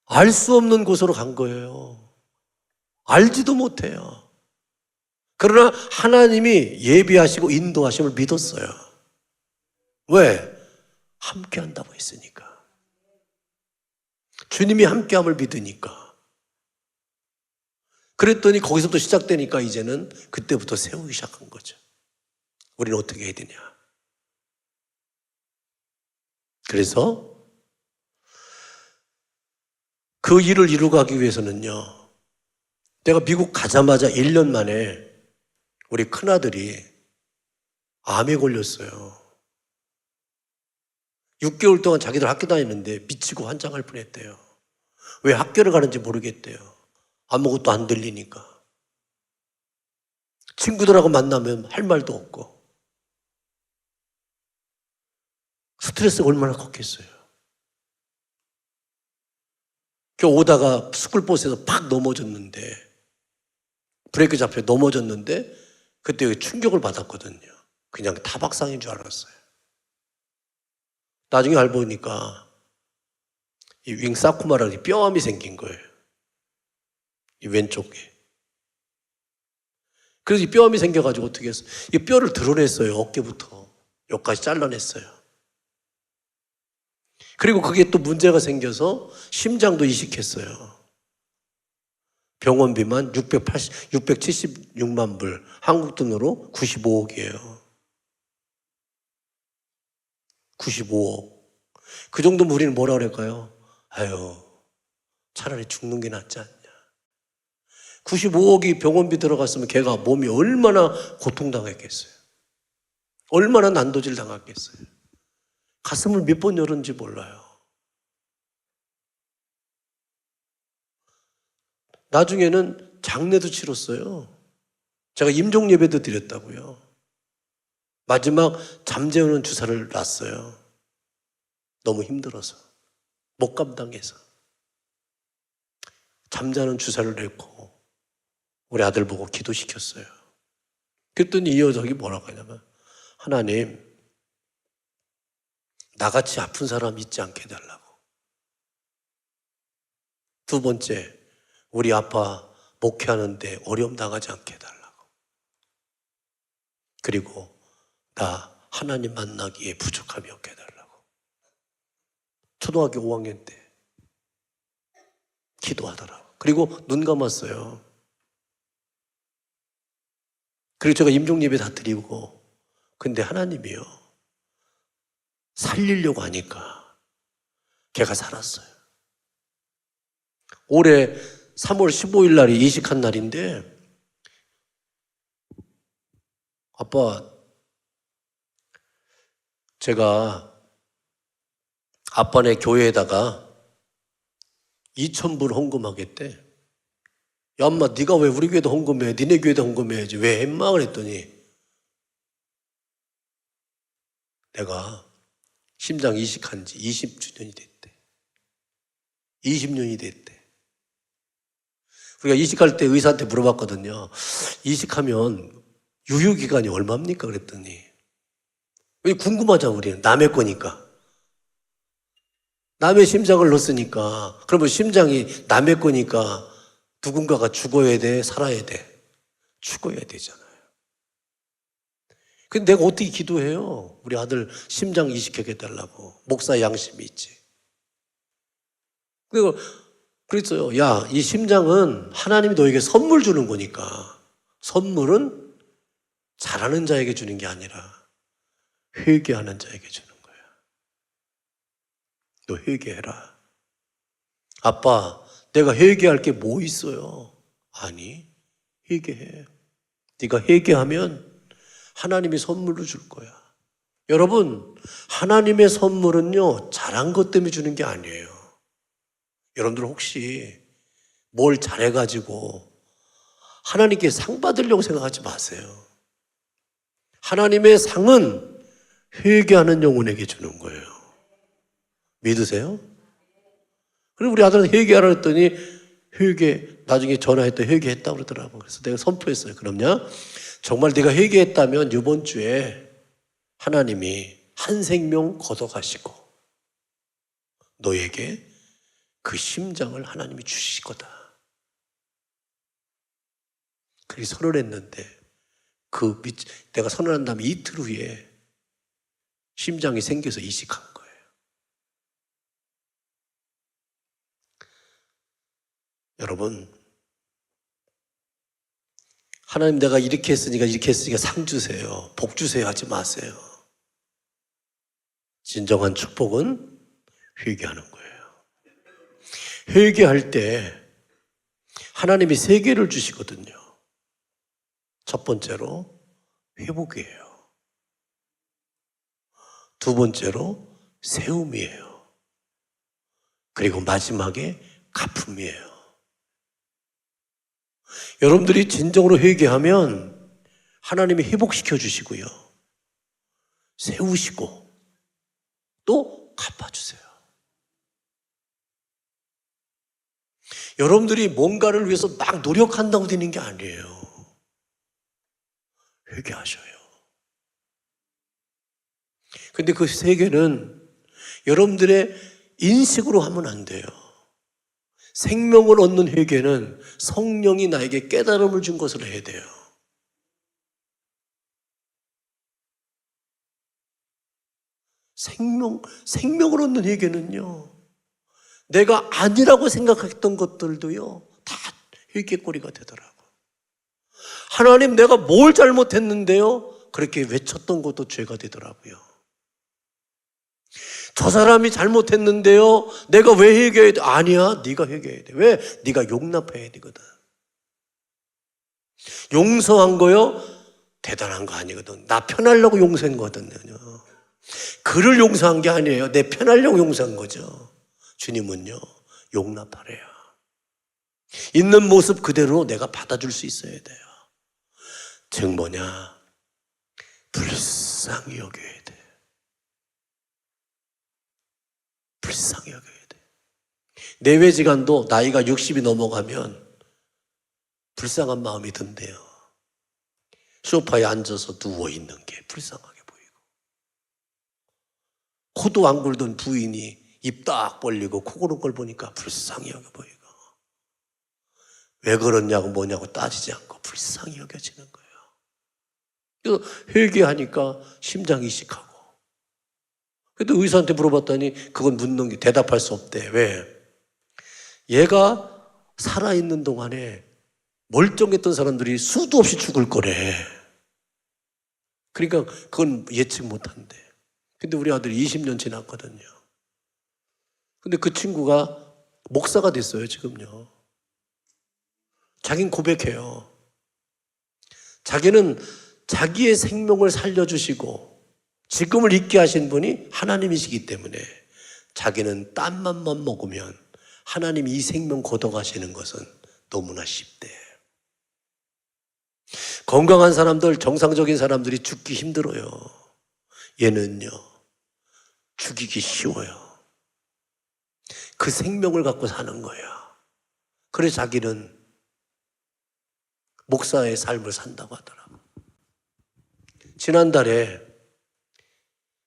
알 수 없는 곳으로 간 거예요. 알지도 못해요. 그러나 하나님이 예비하시고 인도하심을 믿었어요. 왜? 함께 한다고 했으니까. 주님이 함께함을 믿으니까. 그랬더니 거기서부터 시작되니까 이제는 그때부터 세우기 시작한 거죠. 우리는 어떻게 해야 되냐. 그래서 그 일을 이루가기 위해서는요, 내가 미국 가자마자 1년 만에 우리 큰아들이 암에 걸렸어요. 6개월 동안 자기들 학교 다니는데 미치고 환장할 뻔했대요. 왜 학교를 가는지 모르겠대요. 아무것도 안 들리니까. 친구들하고 만나면 할 말도 없고. 스트레스가 얼마나 컸겠어요. 오다가 스쿨버스에서 팍 넘어졌는데, 브레이크 잡혀 넘어졌는데 그때 충격을 받았거든요. 그냥 타박상인 줄 알았어요. 나중에 알고 보니까 이 윙사쿠마라는 뼈암이 생긴 거예요. 이 왼쪽에. 그래서 이 뼈암이 생겨가지고 어떻게 했어요? 이 뼈를 드러냈어요. 어깨부터 여기까지 잘라냈어요. 그리고 그게 또 문제가 생겨서 심장도 이식했어요. 병원비만 676만 불, 한국 돈으로 95억이에요. 95억. 그 정도면 우리는 뭐라 그럴까요? 아유, 차라리 죽는 게 낫지 않냐. 95억이 병원비 들어갔으면 걔가 몸이 얼마나 고통당했겠어요. 얼마나 난도질 당했겠어요. 가슴을 몇 번 열었는지 몰라요. 나중에는 장례도 치렀어요. 제가 임종 예배도 드렸다고요. 마지막 잠재우는 주사를 놨어요. 너무 힘들어서. 못 감당해서. 잠자는 주사를 냈고 우리 아들 보고 기도시켰어요. 그랬더니 이 여자가 뭐라고 하냐면, 하나님, 나같이 아픈 사람 잊지 않게 해달라고. 두 번째, 우리 아빠 목회하는데 어려움 당하지 않게 해달라고. 그리고 나 하나님 만나기에 부족함이 없게 해달라고. 초등학교 5학년 때 기도하더라고. 그리고 눈 감았어요. 그리고 제가 임종예배 다 드리고, 근데 하나님이요, 살리려고 하니까 걔가 살았어요. 올해 3월 15일 날이 이식한 날인데, 아빠, 제가 아빠네 교회에다가 2,000불 헌금하겠대. 야, 엄마, 네가 왜 우리 교회도 헌금해? 니네 교회도 헌금해야지. 왜 했마? 그랬더니 내가 심장 이식한 지 20주년이 됐대. 20년이 됐대. 우리가 이식할 때 의사한테 물어봤거든요. 이식하면 유효기간이 얼마입니까? 그랬더니, 왜 궁금하잖아, 우리는. 남의 거니까. 남의 심장을 넣었으니까. 그러면 심장이 남의 거니까 누군가가 죽어야 돼, 살아야 돼? 죽어야 되잖아요. 근데 내가 어떻게 기도해요? 우리 아들 심장 이식해달라고. 목사 양심이 있지. 그리고 그랬어요. 야, 이 심장은 하나님이 너에게 선물 주는 거니까. 선물은 잘하는 자에게 주는 게 아니라 회개하는 자에게 주는 거야. 너 회개해라. 아빠, 내가 회개할 게 뭐 있어요? 아니, 회개해. 네가 회개하면 하나님이 선물로 줄 거야. 여러분, 하나님의 선물은요, 잘한 것 때문에 주는 게 아니에요. 여러분들 혹시 뭘 잘해가지고 하나님께 상 받으려고 생각하지 마세요. 하나님의 상은 회개하는 영혼에게 주는 거예요. 믿으세요? 그리고 우리 아들한테 회개하라 했더니 나중에 전화했더니 회개했다고 그러더라고요. 그래서 내가 선포했어요. 그럼요, 정말 네가 회개했다면 이번 주에 하나님이 한 생명 걷어가시고 너에게 그 심장을 하나님이 주실 거다. 그렇게 선언했는데 내가 선언한 다음에 이틀 후에 심장이 생겨서 이식한 거예요. 여러분, 하나님 내가 이렇게 했으니까 상 주세요, 복 주세요 하지 마세요. 진정한 축복은 회개하는 거예요. 회개할 때 하나님이 3개를 주시거든요. 첫 번째로 회복이에요. 두 번째로 세움이에요. 그리고 마지막에 갚음이에요. 여러분들이 진정으로 회개하면 하나님이 회복시켜 주시고요, 세우시고 또 갚아주세요. 여러분들이 뭔가를 위해서 막 노력한다고 되는 게 아니에요. 회개하셔요. 근데 그 3개는 여러분들의 인식으로 하면 안 돼요. 생명을 얻는 회개는 성령이 나에게 깨달음을 준 것을 해야 돼요. 생명을 얻는 회개는요, 내가 아니라고 생각했던 것들도요, 다 회개거리가 되더라고요. 하나님, 내가 뭘 잘못했는데요? 그렇게 외쳤던 것도 죄가 되더라고요. 저 사람이 잘못했는데요, 내가 왜 회개해야 돼? 아니야, 네가 회개해야 돼. 왜? 네가 용납해야 되거든. 용서한 거요? 대단한 거 아니거든. 나 편하려고 용서한 거거든요. 그를 용서한 게 아니에요. 내 편하려고 용서한 거죠. 주님은요, 용납하래요. 있는 모습 그대로 내가 받아줄 수 있어야 돼요. 즉 뭐냐? 불쌍히 여겨야 돼. 불쌍히 여겨야 돼. 내외지간도 나이가 60이 넘어가면 불쌍한 마음이 든대요. 소파에 앉아서 누워있는 게 불쌍하게 보이고, 코도 안 굴던 부인이 입 딱 벌리고 코 고는 걸 보니까 불쌍히 여겨 보이고, 왜 그러냐고 뭐냐고 따지지 않고 불쌍히 여겨지는 거예요. 그래서 회개하니까 심장이 이식하고. 그래도 의사한테 물어봤더니 그건 묻는 게 대답할 수 없대. 왜? 얘가 살아있는 동안에 멀쩡했던 사람들이 수도 없이 죽을 거래. 그러니까 그건 예측 못한대. 근데 우리 아들이 20년 지났거든요. 근데 그 친구가 목사가 됐어요, 지금요. 자긴 고백해요. 자기는 자기의 생명을 살려주시고 지금을 있게 하신 분이 하나님이시기 때문에 자기는 딴 맘만 먹으면 하나님이 이 생명 걷어가시는 것은 너무나 쉽대. 건강한 사람들, 정상적인 사람들이 죽기 힘들어요. 얘는요, 죽이기 쉬워요. 그 생명을 갖고 사는 거예요. 그래서 자기는 목사의 삶을 산다고 하더라고요. 지난달에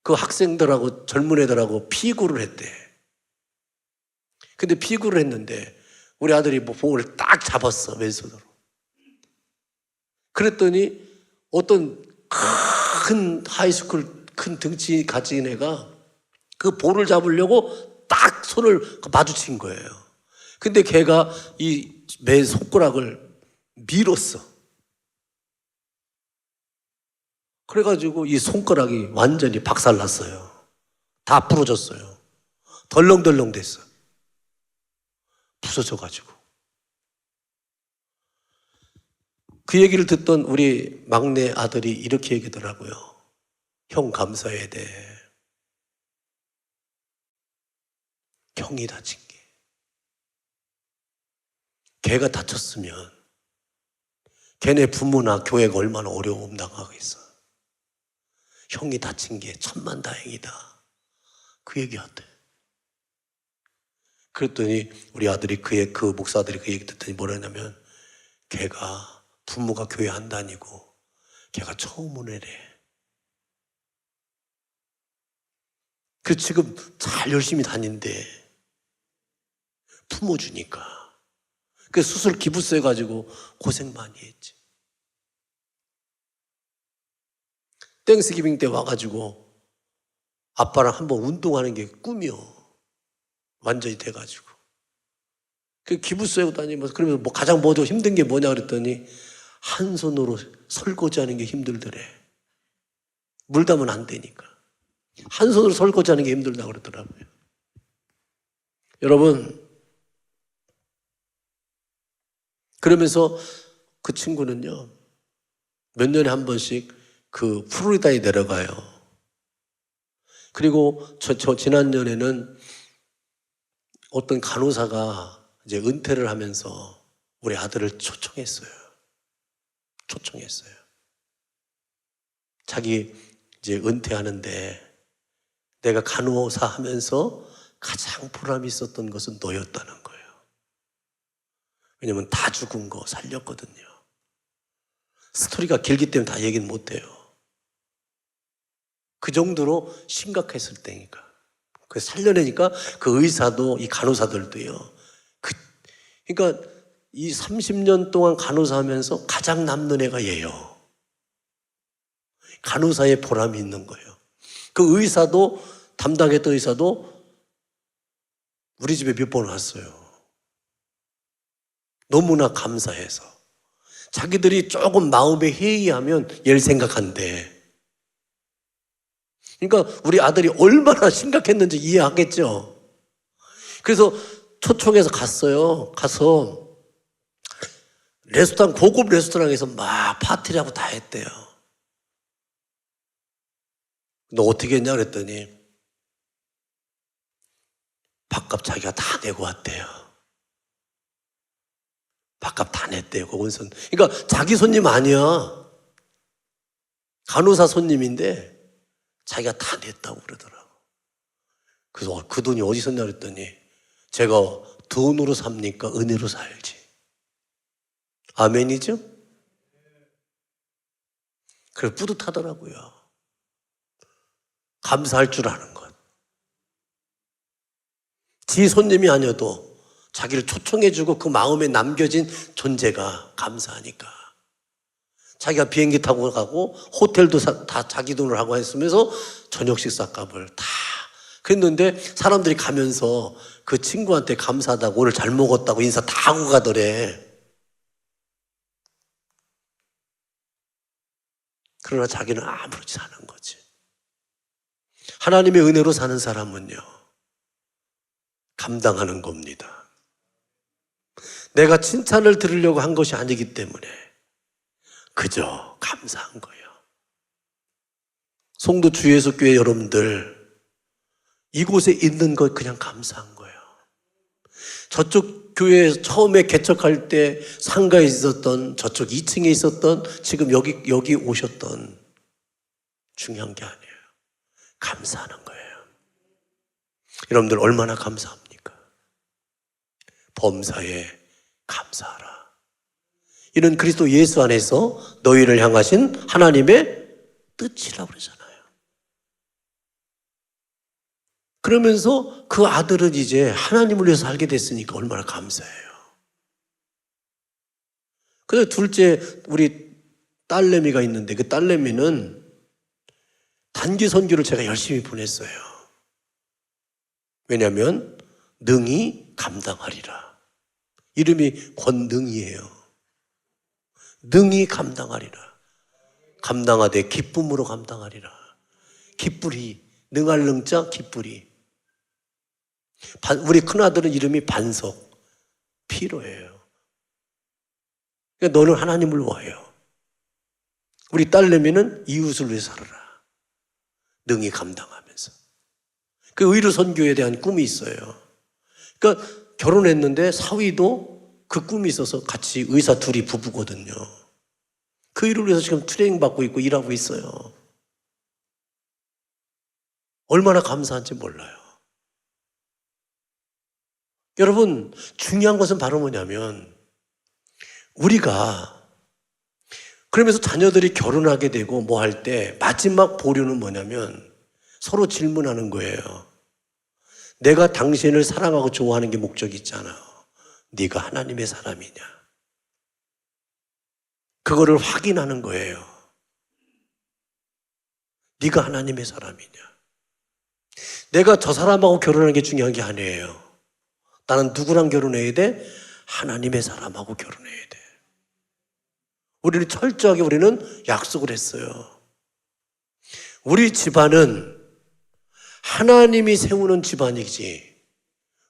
그 학생들하고 젊은 애들하고 피구를 했대. 근데 피구를 했는데 우리 아들이 뭐 공을 딱 잡았어, 왼손으로. 그랬더니 어떤 큰 하이스쿨 큰 등치 가진 애가 그 볼을 잡으려고 딱 손을 마주친 거예요. 근데 걔가 이 맨 손가락을 밀었어. 그래가지고 이 손가락이 완전히 박살났어요. 다 부러졌어요. 덜렁덜렁 됐어. 부서져가지고. 그 얘기를 듣던 우리 막내 아들이 이렇게 얘기하더라고요. 형 감사해야 돼. 형이 다친 게. 걔가 다쳤으면 걔네 부모나 교회가 얼마나 어려움 당하겠어. 형이 다친 게 천만다행이다. 그 얘기하대. 그랬더니 우리 아들이 그 목사들이 그 얘기 듣더니 뭐라냐면 걔가 부모가 교회 안 다니고 걔가 처음 오네래. 그 지금 잘 열심히 다닌대. 품어주니까. 그 수술 기부세 가지고 고생 많이 했지. 땡스기빙 때 와가지고 아빠랑 한번 운동하는 게 꿈이요. 완전히 돼가지고. 그 기부세고 다니면서 그러면서 뭐 가장 뭐도 힘든 게 뭐냐 그랬더니 한 손으로 설거지하는 게 힘들더래. 물 담으면 안 되니까. 한 손으로 설거지하는 게 힘들다고 그러더라고요. 여러분, 그러면서 그 친구는요, 몇 년에 한 번씩 그 플로리다에 내려가요. 그리고 저 지난년에는 어떤 간호사가 이제 은퇴를 하면서 우리 아들을 초청했어요. 자기 이제 은퇴하는데 내가 간호사 하면서 가장 보람이 있었던 것은 너였다는 거예요. 왜냐면 다 죽은 거 살렸거든요. 스토리가 길기 때문에 다 얘기는 못해요. 그 정도로 심각했을 때니까. 그래서 살려내니까 그 의사도 이 간호사들도요. 그러니까 이 30년 동안 간호사 하면서 가장 남는 애가 얘예요. 간호사의 보람이 있는 거예요. 그 의사도 담당했던 의사도 우리 집에 몇 번 왔어요. 너무나 감사해서. 자기들이 조금 마음에 해이하면 얘를 생각한대. 그러니까 우리 아들이 얼마나 심각했는지 이해하겠죠. 그래서 초청해서 갔어요. 가서 고급 레스토랑에서 막 파티를 하고 다 했대요. 너 어떻게 했냐 그랬더니 밥값 자기가 다 내고 왔대요. 밥값 다 냈대요. 그 온선. 그러니까 자기 손님 아니야. 간호사 손님인데 자기가 다 냈다고 그러더라고. 그래서 그 돈이 어디서 냐 그랬더니 제가 돈으로 삽니까? 은혜로 살지. 아멘이죠? 그래서 뿌듯하더라고요. 감사할 줄 아는 것. 지 손님이 아니어도 자기를 초청해주고 그 마음에 남겨진 존재가 감사하니까. 자기가 비행기 타고 가고 호텔도 다 자기 돈을 하고 했으면서 저녁 식사값을 다 그랬는데 사람들이 가면서 그 친구한테 감사하다고 오늘 잘 먹었다고 인사 다 하고 가더래. 그러나 자기는 아무렇지 않은 거지. 하나님의 은혜로 사는 사람은요, 감당하는 겁니다. 내가 칭찬을 들으려고 한 것이 아니기 때문에 그저 감사한 거예요. 송도 주예수교회 여러분들, 이곳에 있는 것 그냥 감사한 거예요. 저쪽 교회 처음에 개척할 때 상가에 있었던, 저쪽 2층에 있었던, 지금 여기 오셨던, 중요한 게 아니에요. 감사하는 거예요. 여러분들 얼마나 감사합니까? 범사에 감사하라. 이는 그리스도 예수 안에서 너희를 향하신 하나님의 뜻이라고 그러잖아요. 그러면서 그 아들은 이제 하나님을 위해서 살게 됐으니까 얼마나 감사해요. 그래서 둘째 우리 딸내미가 있는데 그 딸내미는 단기 선교를 제가 열심히 보냈어요. 왜냐하면 능히 감당하리라. 이름이 권능이에요. 능히 감당하리라. 감당하되 기쁨으로 감당하리라. 기쁘리, 능할 능자 기쁘리. 우리 큰아들은 이름이 반석, 피로예요. 그러니까 너는 하나님을 위하여, 우리 딸내미는 이웃을 위해서 살아라. 능히 감당하면서. 그 의료 선교에 대한 꿈이 있어요. 그러니까 결혼했는데 사위도 그 꿈이 있어서 같이 의사 둘이 부부거든요. 그 일을 위해서 지금 트레이닝 받고 있고 일하고 있어요. 얼마나 감사한지 몰라요. 여러분, 중요한 것은 바로 뭐냐면 우리가 그러면서 자녀들이 결혼하게 되고 뭐 할 때 마지막 보류는 뭐냐면 서로 질문하는 거예요. 내가 당신을 사랑하고 좋아하는 게 목적이 있잖아. 네가 하나님의 사람이냐. 그거를 확인하는 거예요. 네가 하나님의 사람이냐. 내가 저 사람하고 결혼하는 게 중요한 게 아니에요. 나는 누구랑 결혼해야 돼? 하나님의 사람하고 결혼해야 돼. 우리는 철저하게 우리는 약속을 했어요. 우리 집안은 하나님이 세우는 집안이지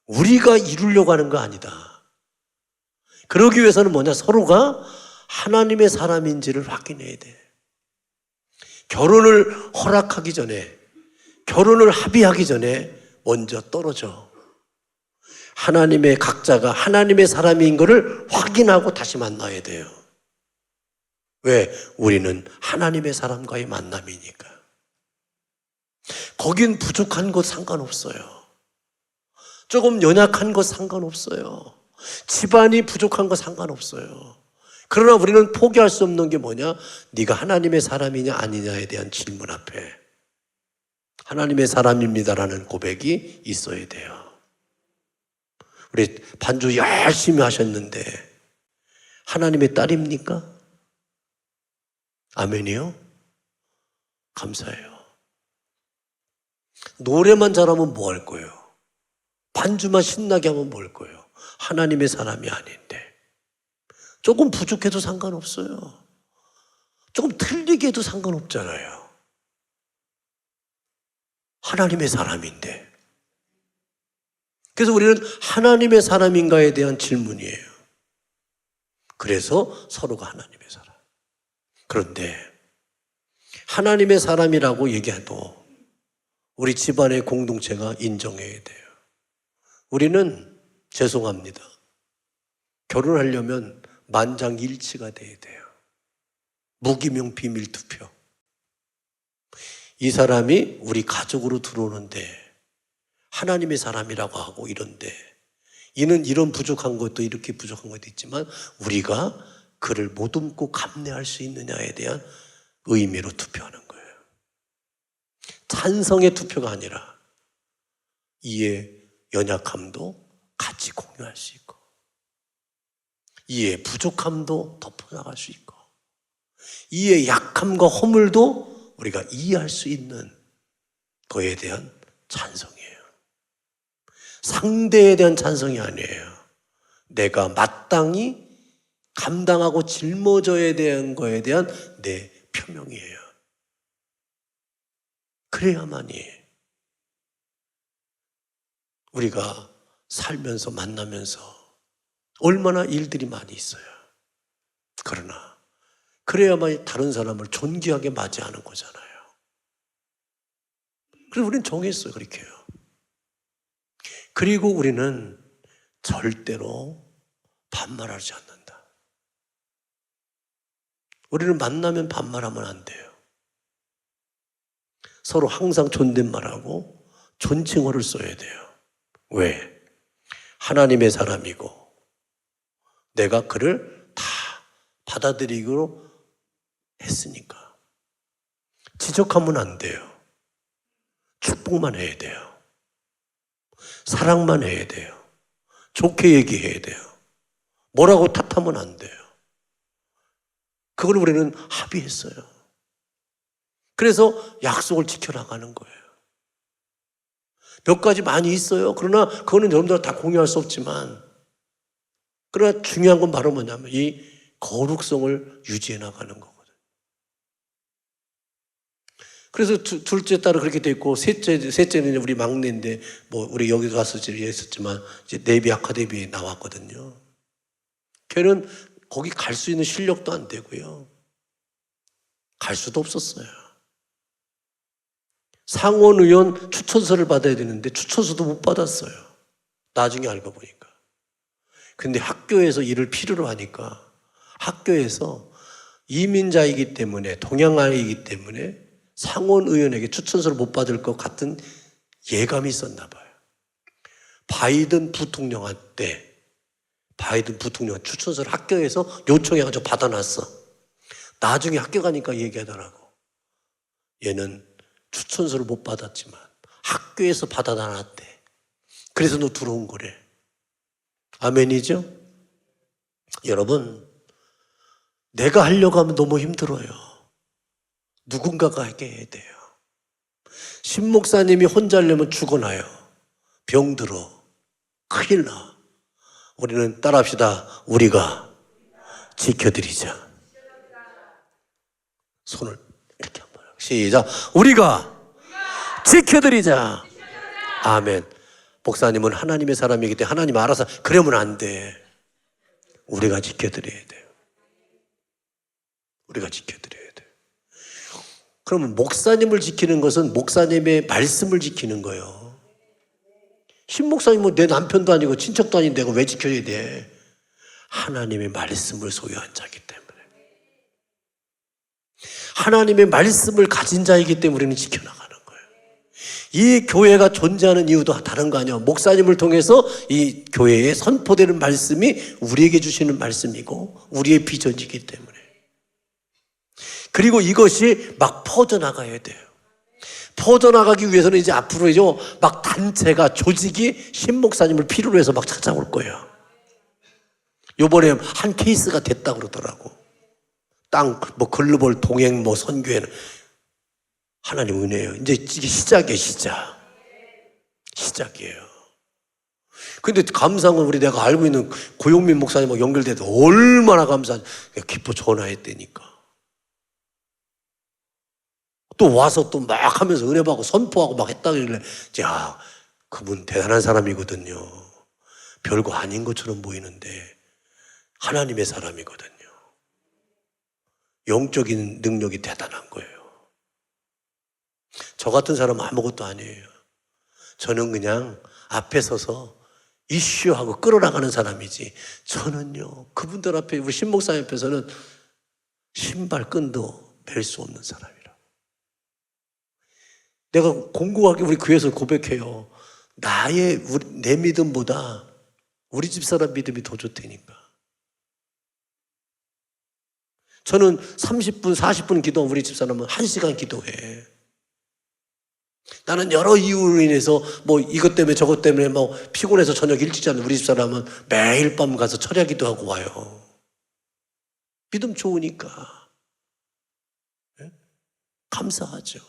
우리가 이루려고 하는 거 아니다. 그러기 위해서는 뭐냐? 서로가 하나님의 사람인지를 확인해야 돼. 결혼을 허락하기 전에, 결혼을 합의하기 전에 먼저 떨어져. 하나님의 각자가 하나님의 사람인 것을 확인하고 다시 만나야 돼요. 왜? 우리는 하나님의 사람과의 만남이니까. 거긴 부족한 것 상관없어요. 조금 연약한 것 상관없어요. 집안이 부족한 것 상관없어요. 그러나 우리는 포기할 수 없는 게 뭐냐? 네가 하나님의 사람이냐 아니냐에 대한 질문 앞에 하나님의 사람입니다라는 고백이 있어야 돼요. 우리 반주 열심히 하셨는데 하나님의 딸입니까? 아멘이요? 감사해요. 노래만 잘하면 뭐 할 거예요? 반주만 신나게 하면 뭐 할 거예요? 하나님의 사람이 아닌데. 조금 부족해도 상관없어요. 조금 틀리게 해도 상관없잖아요. 하나님의 사람인데. 그래서 우리는 하나님의 사람인가에 대한 질문이에요. 그래서 서로가 하나님의 사람. 그런데 하나님의 사람이라고 얘기해도 우리 집안의 공동체가 인정해야 돼요. 우리는 죄송합니다. 결혼하려면 만장일치가 돼야 돼요. 무기명 비밀 투표. 이 사람이 우리 가족으로 들어오는데 하나님의 사람이라고 하고 이런데 이는 이런 부족한 것도 이렇게 부족한 것도 있지만 우리가 그를 못듬고 감내할 수 있느냐에 대한 의미로 투표하는 거예요. 찬성의 투표가 아니라 이의 연약함도 같이 공유할 수 있고 이의 부족함도 덮어나갈 수 있고 이의 약함과 허물도 우리가 이해할 수 있는 거에 대한 찬성이에요. 상대에 대한 찬성이 아니에요. 내가 마땅히 감당하고 짊어져야 되는 거에 대한 내 표명이에요. 그래야만이 우리가 살면서 만나면서 얼마나 일들이 많이 있어요. 그러나 그래야만 다른 사람을 존귀하게 맞이하는 거잖아요. 그래서 우리는 정했어요. 그렇게 해요. 그리고 우리는 절대로 반말하지 않는다. 우리는 만나면 반말하면 안 돼요. 서로 항상 존댓말하고 존칭어를 써야 돼요. 왜? 하나님의 사람이고 내가 그를 다 받아들이기로 했으니까. 지적하면 안 돼요. 축복만 해야 돼요. 사랑만 해야 돼요. 좋게 얘기해야 돼요. 뭐라고 탓하면 안 돼요. 그걸 우리는 합의했어요. 그래서 약속을 지켜나가는 거예요. 몇 가지 많이 있어요. 그러나 그거는 여러분들 다 공유할 수 없지만 그러나 중요한 건 바로 뭐냐면 이 거룩성을 유지해 나가는 거거든요. 그래서 둘째 딸은 그렇게 돼 있고 셋째는 우리 막내인데 뭐 우리 여기 가서 했었지만 이제 네비 아카데미에 나왔거든요. 걔는 거기 갈 수 있는 실력도 안 되고요. 갈 수도 없었어요. 상원의원 추천서를 받아야 되는데 추천서도 못 받았어요. 나중에 알고 보니까. 근데 학교에서 일을 필요로 하니까 학교에서 이민자이기 때문에 동양아이기 때문에 상원의원에게 추천서를 못 받을 것 같은 예감이 있었나 봐요. 바이든 부통령한테 바이든 부통령 추천서를 학교에서 요청해가지고 받아놨어. 나중에 학교 가니까 얘기하더라고. 얘는 추천서를 못 받았지만 학교에서 받아놨대. 그래서 너 들어온 거래. 아멘이죠? 여러분, 내가 하려고 하면 너무 힘들어요. 누군가가 하게 해야 돼요. 신 목사님이 혼자 하려면 죽어나요. 병들어. 큰일 나. 우리는 따라합시다. 우리가 지켜드리자. 손을 이렇게 한번 시작. 우리가 지켜드리자. 아멘. 목사님은 하나님의 사람이기 때문에 하나님 알아서 그러면 안 돼. 우리가 지켜드려야 돼요. 우리가 지켜드려야 돼요. 그러면 목사님을 지키는 것은 목사님의 말씀을 지키는 거예요. 신 목사님은 내 남편도 아니고 친척도 아닌데 내가 왜 지켜야 돼? 하나님의 말씀을 소유한 자이기 때문에. 하나님의 말씀을 가진 자이기 때문에 우리는 지켜나가는 거예요. 이 교회가 존재하는 이유도 다른 거 아니에요. 목사님을 통해서 이 교회에 선포되는 말씀이 우리에게 주시는 말씀이고 우리의 비전이기 때문에. 그리고 이것이 막 퍼져나가야 돼요. 퍼져나가기 위해서는 이제 앞으로 이제 막 단체가 조직이 신 목사님을 필요로 해서 막 찾아올 거예요. 요번에 한 케이스가 됐다 그러더라고. 뭐 글로벌 동행 뭐 선교회는 하나님 은혜예요. 이제 이게 시작이에요, 시작이에요. 근데 감사한 건 우리 내가 알고 있는 고용민 목사님하고 연결돼도 얼마나 감사한지 기뻐 전화했다니까. 또 와서 또 막 하면서 은혜 받고 선포하고 막 했다길래 야, 그분 대단한 사람이거든요. 별거 아닌 것처럼 보이는데 하나님의 사람이거든요. 영적인 능력이 대단한 거예요. 저 같은 사람은 아무것도 아니에요. 저는 그냥 앞에 서서 이슈하고 끌어나가는 사람이지, 저는요, 그분들 앞에, 우리 신목사님 앞에서는 신발끈도 멜 수 없는 사람이라. 내가 공고하게 우리 교회에서 고백해요. 내 믿음보다 우리 집사람 믿음이 더 좋다니까. 저는 30분, 40분 기도하면 우리 집사람은 1시간 기도해. 나는 여러 이유로 인해서 이것 때문에 저것 때문에 피곤해서 저녁 일찍 자는 우리 집사람은 매일 밤 가서 철야 기도하고 와요. 믿음 좋으니까. 네? 감사하죠.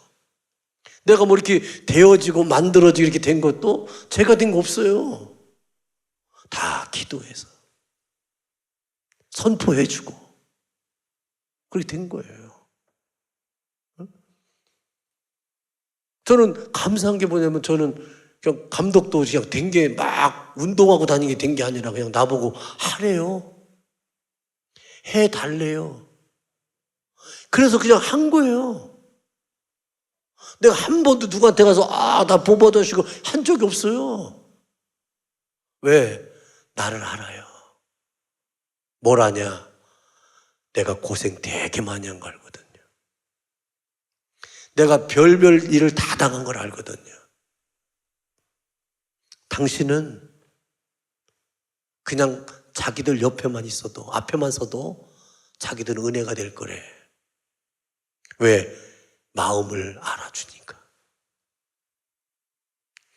내가 이렇게 되어지고 만들어지고 이렇게 된 것도 제가 된 거 없어요. 다 기도해서 선포해주고 그렇게 된 거예요. 저는 감사한 게 뭐냐면, 저는 그냥 감독도 그냥 된 게 막 운동하고 다니게 된 게 아니라 그냥 나보고 하래요. 해달래요. 그래서 그냥 한 거예요. 내가 한 번도 누구한테 가서 나 복 받으시고 한 적이 없어요. 왜? 나를 알아요. 뭘 아냐? 내가 고생 되게 많이 한 거 알거든요. 내가 별별 일을 다 당한 걸 알거든요. 당신은 그냥 자기들 옆에만 있어도, 앞에만 서도 자기들은 은혜가 될 거래. 왜? 마음을 알아주니까.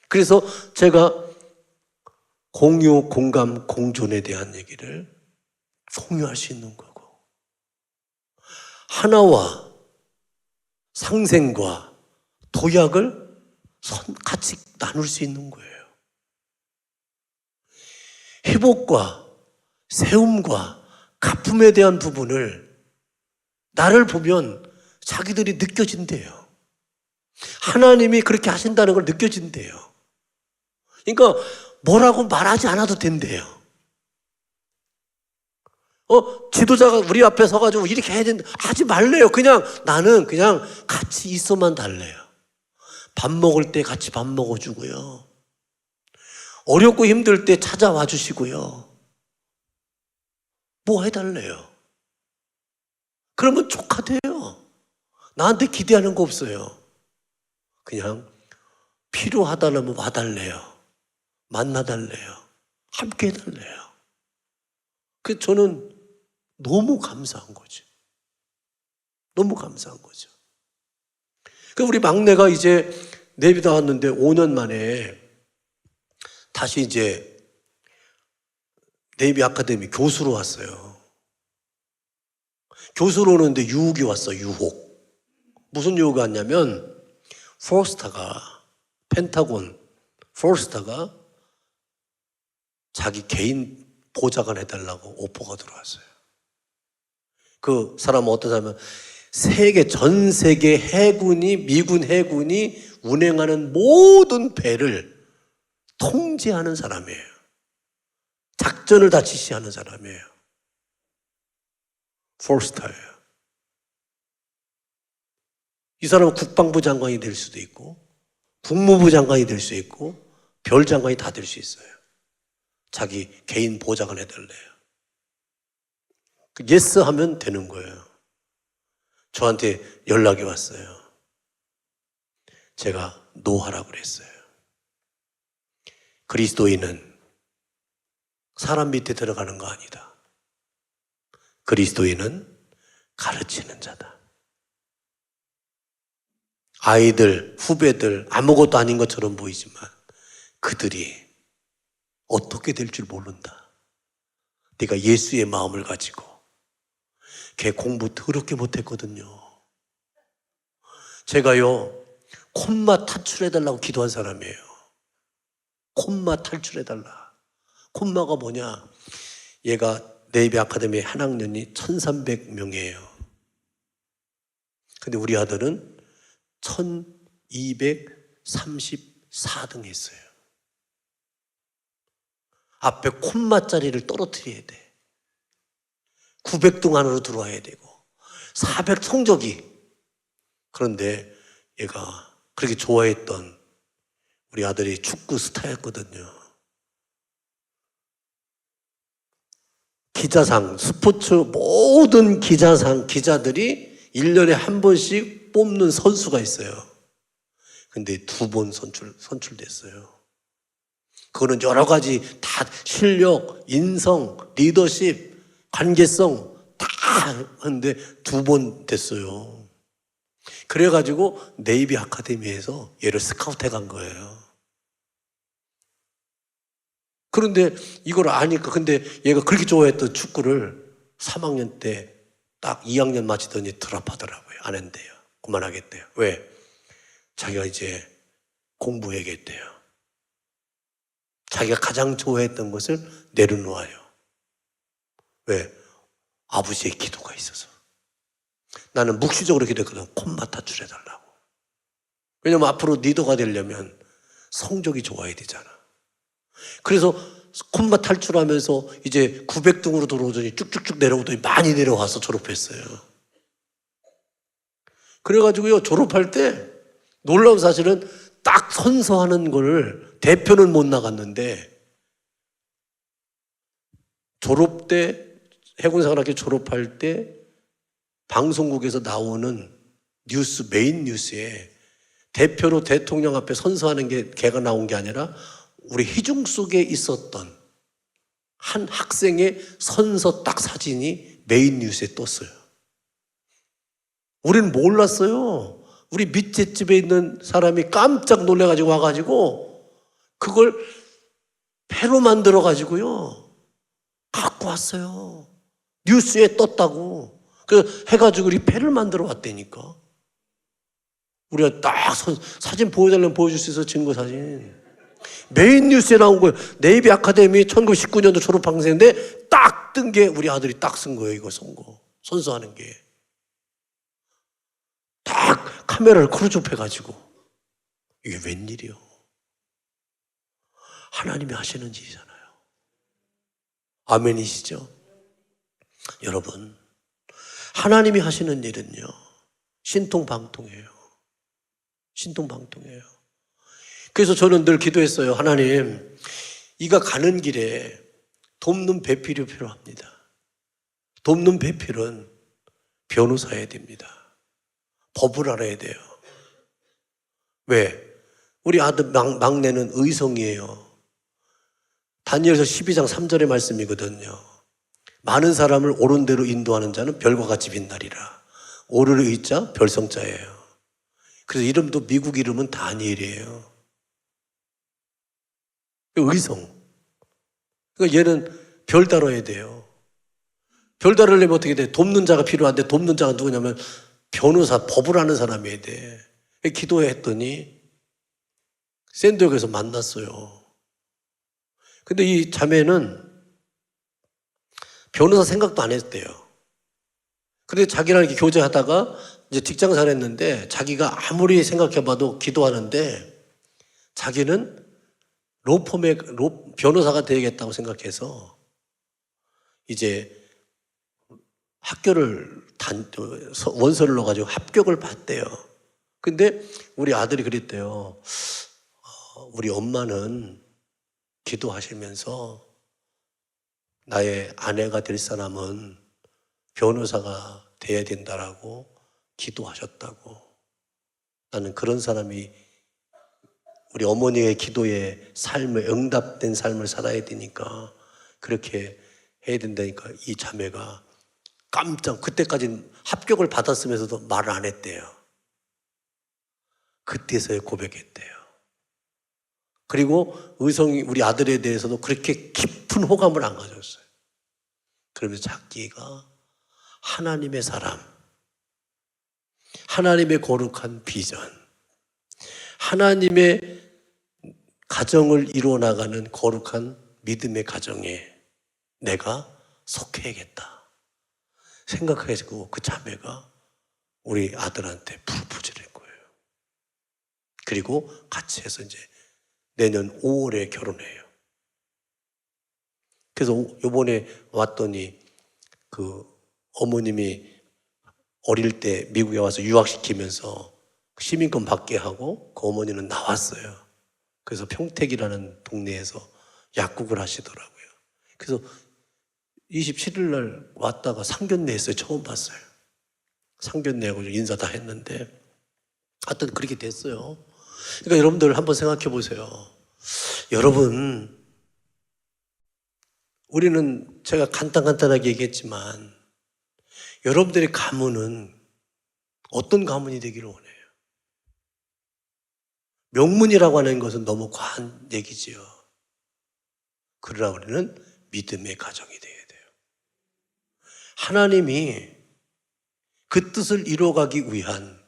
그래서 제가 공유, 공감, 공존에 대한 얘기를 공유할 수 있는 거고, 하나와 상생과 도약을 같이 나눌 수 있는 거예요. 회복과 세움과 갚음에 대한 부분을 나를 보면 자기들이 느껴진대요. 하나님이 그렇게 하신다는 걸 느껴진대요. 그러니까 뭐라고 말하지 않아도 된대요. 지도자가 우리 앞에 서가지고 이렇게 해야 된다 하지 말래요. 그냥 나는 그냥 같이 있어만 달래요. 밥 먹을 때 같이 밥 먹어주고요. 어렵고 힘들 때 찾아와 주시고요. 뭐 해달래요? 그러면 족하대요. 나한테 기대하는 거 없어요. 그냥 필요하다면 와달래요. 만나달래요. 함께 해달래요. 그래서 저는 너무 감사한 거죠. 너무 감사한 거죠. 우리 막내가 이제 내비다 왔는데 5년 만에 다시 이제 네이비 아카데미 교수로 왔어요. 교수로 오는데 유혹이 왔어, 유혹. 무슨 유혹이 왔냐면, 펜타곤 포스터가 자기 개인 보좌관 해달라고 오퍼가 들어왔어요. 그 사람은 어떤 사람은 전 세계 해군이, 미군 해군이 운행하는 모든 배를 통제하는 사람이에요. 작전을 다 지시하는 사람이에요. 포스터예요. 이 사람은 국방부 장관이 될 수도 있고, 국무부 장관이 될 수 있고, 별 장관이 다 될 수 있어요. 자기 개인 보좌관 해달래요. 예스 하면 되는 거예요. 저한테 연락이 왔어요. 제가 노하라고 그랬어요. 그리스도인은 사람 밑에 들어가는 거 아니다. 그리스도인은 가르치는 자다. 아이들, 후배들 아무것도 아닌 것처럼 보이지만 그들이 어떻게 될 줄 모른다. 네가 예수의 마음을 가지고, 걔 공부 더럽게 못했거든요. 제가요, 콤마 탈출해달라고 기도한 사람이에요. 콤마 탈출해달라. 콤마가 뭐냐? 얘가 네이비 아카데미 한 학년이 1,300명이에요. 근데 우리 아들은 1,234등 했어요. 앞에 콤마짜리를 떨어뜨려야 돼. 900등 안으로 들어와야 되고 400 성적이. 그런데 얘가 그렇게 좋아했던 우리 아들이 축구 스타였거든요. 기자상, 스포츠 모든 기자상, 기자들이 1년에 한 번씩 뽑는 선수가 있어요. 근데 2번 선출됐어요. 그거는 여러 가지 다 실력, 인성, 리더십, 관계성 다 하는데 2번 됐어요. 그래가지고 네이비 아카데미에서 얘를 스카우트 해간 거예요. 그런데 이걸 아니까, 근데 얘가 그렇게 좋아했던 축구를 3학년 때 딱 2학년 마치더니 드랍하더라고요. 안 한대요. 그만하겠대요. 왜? 자기가 이제 공부해야겠대요. 자기가 가장 좋아했던 것을 내려놓아요. 왜? 아버지의 기도가 있어서. 나는 묵시적으로 기도했거든. 콤마 탈출해달라고. 왜냐면 앞으로 리더가 되려면 성적이 좋아야 되잖아. 그래서 콤마 탈출하면서 이제 900등으로 들어오더니 쭉쭉쭉 내려오더니 많이 내려와서 졸업했어요. 그래가지고요, 졸업할 때 놀라운 사실은 딱 선서하는 걸 대표는 못 나갔는데 졸업 때, 해군사관학교 졸업할 때 방송국에서 나오는 뉴스, 메인 뉴스에 대표로 대통령 앞에 선서하는 게 걔가 나온 게 아니라 우리 희중 속에 있었던 한 학생의 선서 딱 사진이 메인 뉴스에 떴어요. 우리는 몰랐어요. 우리 밑에 집에 있는 사람이 깜짝 놀래가지고 와가지고 그걸 패로 만들어가지고요 갖고 왔어요. 뉴스에 떴다고. 그래서 해가지고 우리 패를 만들어 왔다니까. 우리가 딱 사진 보여달라면 보여줄 수 있어. 증거 사진. 메인 뉴스에 나온 거예요. 네이비 아카데미 1919년도 졸업한 학생인데 딱 뜬 게 우리 아들이 딱 쓴 거예요. 이거 선거. 선서하는 게. 딱 카메라를 크로즈업해가지고. 이게 웬일이요? 하나님이 하시는 일이잖아요. 아멘이시죠? 여러분, 하나님이 하시는 일은요, 신통방통이에요. 신통방통이에요. 그래서 저는 늘 기도했어요. 하나님, 이가 가는 길에 돕는 배필이 필요합니다. 돕는 배필은 변호사여야 됩니다. 법을 알아야 돼요. 왜? 우리 아들 막내는 의성이에요. 다니엘서 12장 3절의 말씀이거든요. 많은 사람을 옳은 대로 인도하는 자는 별과 같이 빛나리라. 오를 의자 별성자예요. 그래서 이름도 미국 이름은 다니엘이에요. 의성. 그러니까 얘는 별 다뤄야 돼요. 별 다루려면 어떻게 돼? 돕는 자가 필요한데 돕는 자가 누구냐면 변호사, 법을 아는 사람이어야 돼. 기도했더니 샌드역에서 만났어요. 근데 이 자매는 변호사 생각도 안 했대요. 근데 자기랑 이렇게 교제하다가 이제 직장생활 했는데 자기가 아무리 생각해봐도 기도하는데 자기는 변호사가 되겠다고 생각해서 이제 학교를 원서를 넣어가지고 합격을 받대요. 근데 우리 아들이 그랬대요. 우리 엄마는 기도하시면서 나의 아내가 될 사람은 변호사가 돼야 된다라고 기도하셨다고. 나는 그런 사람이 우리 어머니의 기도에 삶을 응답된 삶을 살아야 되니까 그렇게 해야 된다니까 이 자매가 깜짝 그때까지는 합격을 받았으면서도 말을 안 했대요. 그때서야 고백했대요. 그리고 의성이 우리 아들에 대해서도 그렇게 깊은 호감을 안 가졌어요. 그러면서 자기가 하나님의 사람, 하나님의 거룩한 비전, 하나님의 가정을 이루어나가는 거룩한 믿음의 가정에 내가 속해야겠다 생각해가지고 그 자매가 우리 아들한테 프로포즈를 한 거예요. 그리고 같이 해서 이제 내년 5월에 결혼해요. 그래서 요번에 왔더니 그 어머님이 어릴 때 미국에 와서 유학시키면서 시민권 받게 하고 그 어머니는 나왔어요. 그래서 평택이라는 동네에서 약국을 하시더라고요. 그래서 27일 날 왔다가 상견례 했어요. 처음 봤어요. 상견례하고 인사 다 했는데 하여튼 그렇게 됐어요. 그러니까 여러분들 한번 생각해 보세요. 여러분, 우리는 제가 간단하게 얘기했지만 여러분들의 가문은 어떤 가문이 되기를 원해요? 명문이라고 하는 것은 너무 과한 얘기지요. 그러나 우리는 믿음의 가정이 되어야 돼요. 하나님이 그 뜻을 이루어가기 위한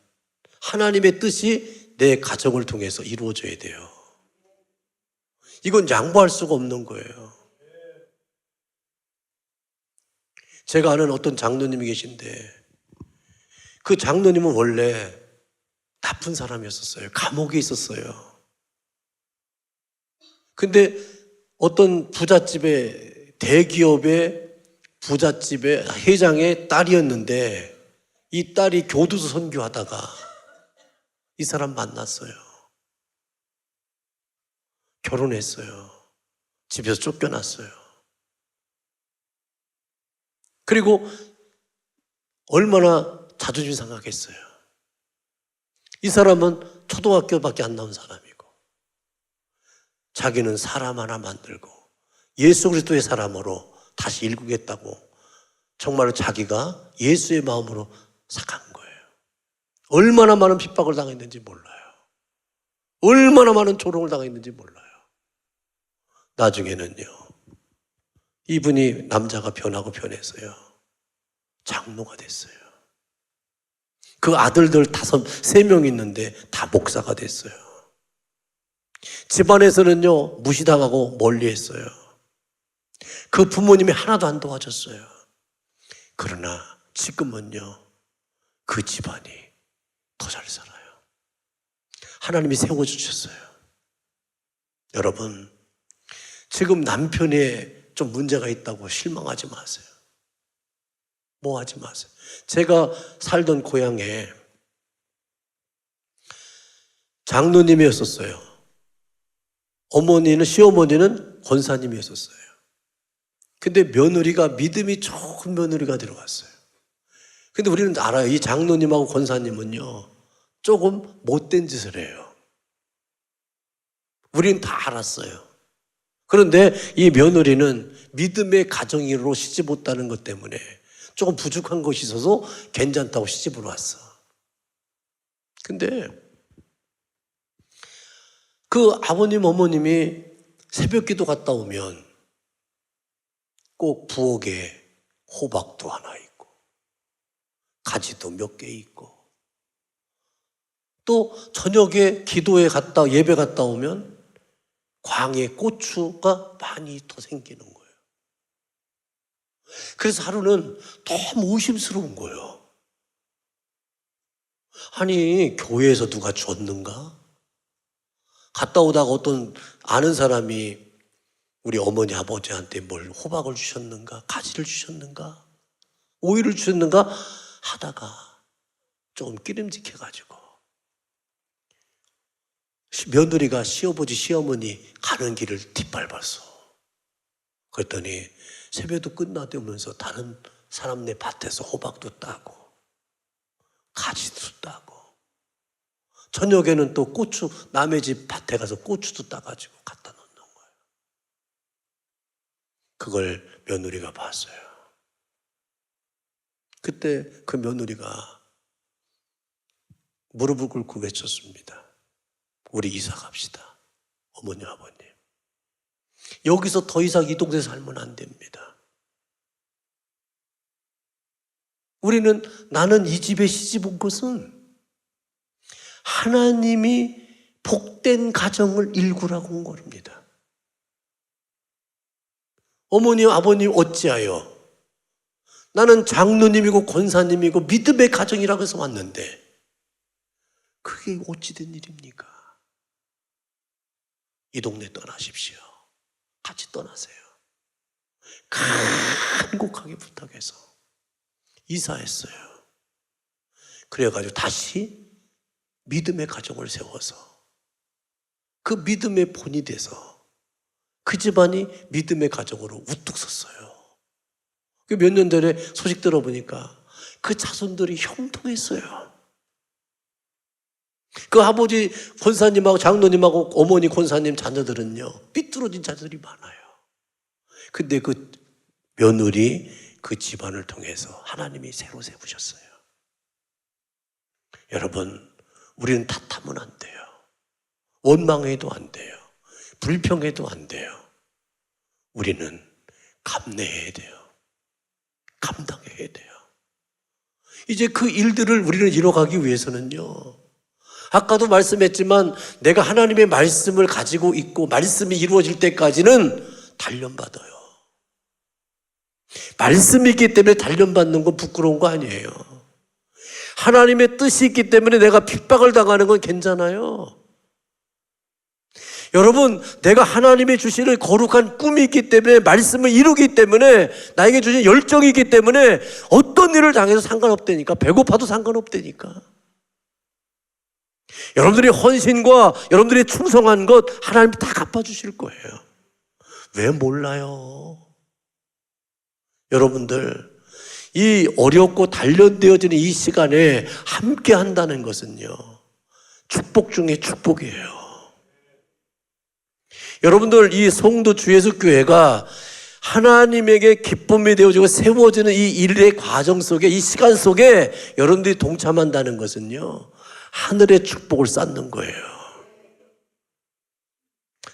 하나님의 뜻이 내 가정을 통해서 이루어져야 돼요. 이건 양보할 수가 없는 거예요. 제가 아는 어떤 장로님이 계신데 그 장로님은 원래 나쁜 사람이었어요. 감옥에 있었어요. 근데 어떤 부잣집의 대기업의 부잣집의 회장의 딸이었는데 이 딸이 교도소 선교하다가 이 사람 만났어요. 결혼했어요. 집에서 쫓겨났어요. 그리고 얼마나 자존심 상하겠어요. 이 사람은 초등학교밖에 안 나온 사람이고 자기는 사람 하나 만들고 예수 그리스도의 사람으로 다시 일구겠다고 정말 자기가 예수의 마음으로 삭한 거예요. 얼마나 많은 핍박을 당했는지 몰라요. 얼마나 많은 조롱을 당했는지 몰라요. 나중에는요, 이분이 남자가 변하고 변했어요. 장로가 됐어요. 그 아들들 3명 있는데 다 목사가 됐어요. 집안에서는요, 무시당하고 멀리 했어요. 그 부모님이 하나도 안 도와줬어요. 그러나 지금은요, 그 집안이 더 잘 살아요. 하나님이 세워주셨어요. 여러분, 지금 남편에 좀 문제가 있다고 실망하지 마세요. 뭐 하지 마세요. 제가 살던 고향에 장로님이었었어요. 시어머니는 권사님이었었어요. 근데 며느리가 믿음이 좋은 며느리가 들어왔어요. 근데 우리는 알아요. 이 장로님하고 권사님은요, 조금 못된 짓을 해요. 우리는 다 알았어요. 그런데 이 며느리는 믿음의 가정으로 시집 못다는 것 때문에 조금 부족한 것이 있어서 괜찮다고 시집을 왔어. 근데 그 아버님, 어머님이 새벽 기도 갔다 오면 꼭 부엌에 호박도 하나 있고 가지도 몇 개 있고 또 저녁에 기도에 예배 갔다 오면 광에 고추가 많이 더 생기는 거예요. 그래서 하루는 너무 의심스러운 거예요. 아니, 교회에서 누가 줬는가? 갔다 오다가 어떤 아는 사람이 우리 어머니 아버지한테 뭘 호박을 주셨는가? 가지를 주셨는가? 오이를 주셨는가? 하다가 조금 기름직해가지고 며느리가 시어버지 시어머니 가는 길을 뒷밟았어. 그랬더니 세배도 끝나면서 다른 사람네 밭에서 호박도 따고 가지도 따고 저녁에는 또 고추 남의 집 밭에 가서 고추도 따가지고 갖다 놓는 거예요. 그걸 며느리가 봤어요. 그때 그 며느리가 무릎을 꿇고 외쳤습니다. 우리 이사 갑시다. 어머니, 아버님. 여기서 더 이상 이 동네에 살면 안 됩니다. 나는 이 집에 시집 온 것은 하나님이 복된 가정을 일구라고 온 겁니다. 어머니, 아버님 어찌하여? 나는 장로님이고 권사님이고 믿음의 가정이라고 해서 왔는데 그게 어찌 된 일입니까? 이 동네 떠나십시오. 같이 떠나세요. 간곡하게 부탁해서 이사했어요. 그래가지고 다시 믿음의 가정을 세워서 그 믿음의 본이 돼서 그 집안이 믿음의 가정으로 우뚝 섰어요. 몇 년 전에 소식 들어보니까 그 자손들이 형통했어요. 그 아버지 권사님하고 장로님하고 어머니 권사님 자녀들은요, 삐뚤어진 자들이 많아요. 근데 그 며느리 그 집안을 통해서 하나님이 새로 세우셨어요. 여러분, 우리는 탓하면 안 돼요. 원망해도 안 돼요. 불평해도 안 돼요. 우리는 감내해야 돼요. 감당해야 돼요. 이제 그 일들을 우리는 이뤄가기 위해서는요, 아까도 말씀했지만 내가 하나님의 말씀을 가지고 있고 말씀이 이루어질 때까지는 단련받아요. 말씀이 있기 때문에 단련받는 건 부끄러운 거 아니에요. 하나님의 뜻이 있기 때문에 내가 핍박을 당하는 건 괜찮아요. 여러분, 내가 하나님이 주시는 거룩한 꿈이 있기 때문에 말씀을 이루기 때문에 나에게 주신 열정이 있기 때문에 어떤 일을 당해도 상관없다니까. 배고파도 상관없다니까. 여러분들의 헌신과 여러분들의 충성한 것 하나님 다 갚아주실 거예요. 왜 몰라요? 여러분들, 이 어렵고 단련되어지는 이 시간에 함께 한다는 것은요, 축복 중에 축복이에요. 여러분들, 이 송도 주예수 교회가 하나님에게 기쁨이 되어지고 세워지는 이 일의 과정 속에, 이 시간 속에 여러분들이 동참한다는 것은요, 하늘의 축복을 쌓는 거예요.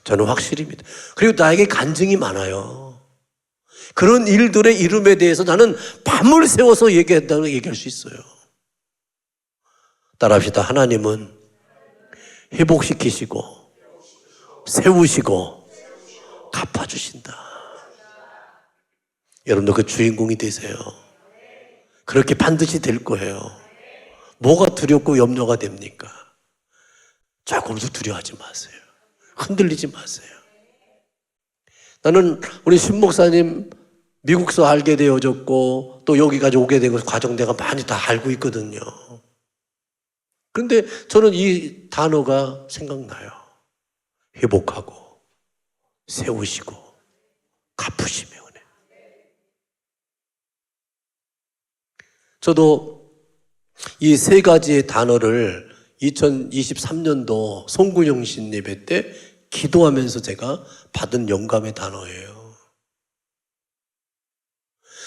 저는 확실히 믿어요. 그리고 나에게 간증이 많아요. 그런 일들의 이름에 대해서 나는 밤을 새워서 얘기한다고 얘기할 수 있어요. 따라합시다. 하나님은 회복시키시고 세우시고 갚아주신다. 여러분들 그 주인공이 되세요. 그렇게 반드시 될 거예요. 뭐가 두렵고 염려가 됩니까? 조금도 두려워하지 마세요. 흔들리지 마세요. 나는 우리 신 목사님 미국서 알게 되어졌고 또 여기까지 오게 되고 과정 내가 많이 다 알고 있거든요. 그런데 저는 이 단어가 생각나요. 회복하고 세우시고 갚으심의 은혜. 저도 이 세 가지의 단어를 2023년도 송구영신 예배 때 기도하면서 제가 받은 영감의 단어예요.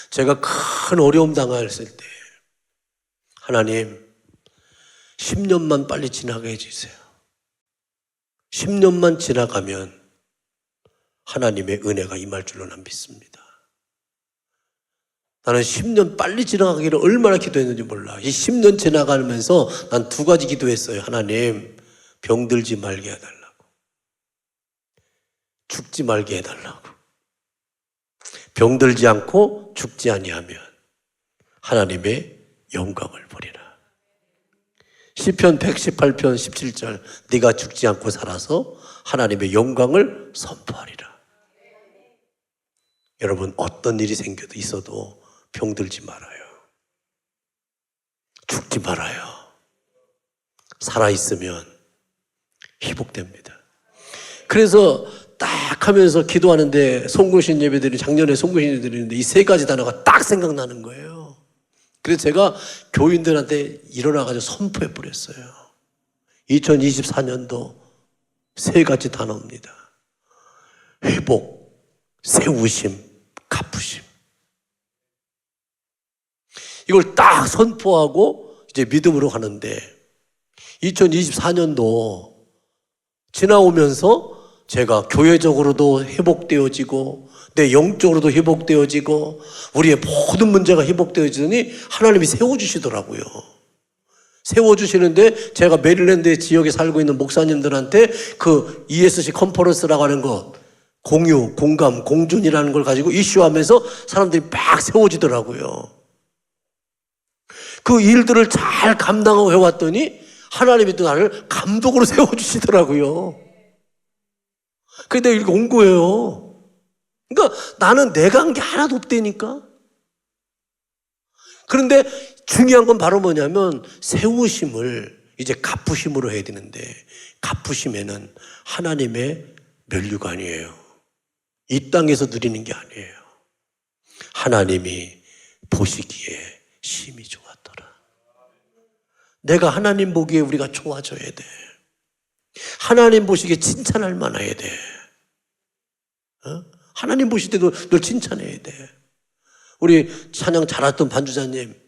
제가 큰 어려움 당했을 때 하나님 10년만 빨리 지나게 해주세요. 10년만 지나가면 하나님의 은혜가 임할 줄로 난 믿습니다. 나는 10년 빨리 지나가기를 얼마나 기도했는지 몰라. 이 10년 지나가면서 난 두 가지 기도했어요. 하나님, 병들지 말게 해달라고. 죽지 말게 해달라고. 병들지 않고 죽지 아니하면 하나님의 영광을 보리라. 시편 118편 17절, 네가 죽지 않고 살아서 하나님의 영광을 선포하리라. 여러분, 어떤 일이 생겨도 있어도 병들지 말아요. 죽지 말아요. 살아있으면 회복됩니다. 그래서 딱 하면서 기도하는데 송구신 예배들이 작년에 송구신 예배 드리는데 이 세 가지 단어가 딱 생각나는 거예요. 그래서 제가 교인들한테 일어나가지고 선포해 버렸어요. 2024년도 세 가지 단어입니다. 회복, 세우심, 갚으심. 이걸 딱 선포하고 이제 믿음으로 가는데 2024년도 지나오면서 제가 교회적으로도 회복되어지고 내 영적으로도 회복되어지고 우리의 모든 문제가 회복되어지더니 하나님이 세워주시더라고요. 세워주시는데 제가 메릴랜드 지역에 살고 있는 목사님들한테 그 ESC 컨퍼런스라고 하는 것, 공유, 공감, 공존이라는 걸 가지고 이슈하면서 사람들이 막 세워지더라고요. 그 일들을 잘 감당하고 해왔더니 하나님이 또 나를 감독으로 세워주시더라고요. 그래서 내가 이렇게 온 거예요. 그러니까 나는 내가 한 게 하나도 없다니까. 그런데 중요한 건 바로 뭐냐면 세우심을 이제 갚으심으로 해야 되는데 갚으심에는 하나님의 면류관이에요. 이 땅에서 누리는 게 아니에요. 하나님이 보시기에 심히 좋았더라. 내가 하나님 보기에 우리가 좋아져야 돼. 하나님 보시기에 칭찬할 만해야 돼. 하나님 보실 때도 늘 칭찬해야 돼. 우리 찬양 잘했던 반주자님,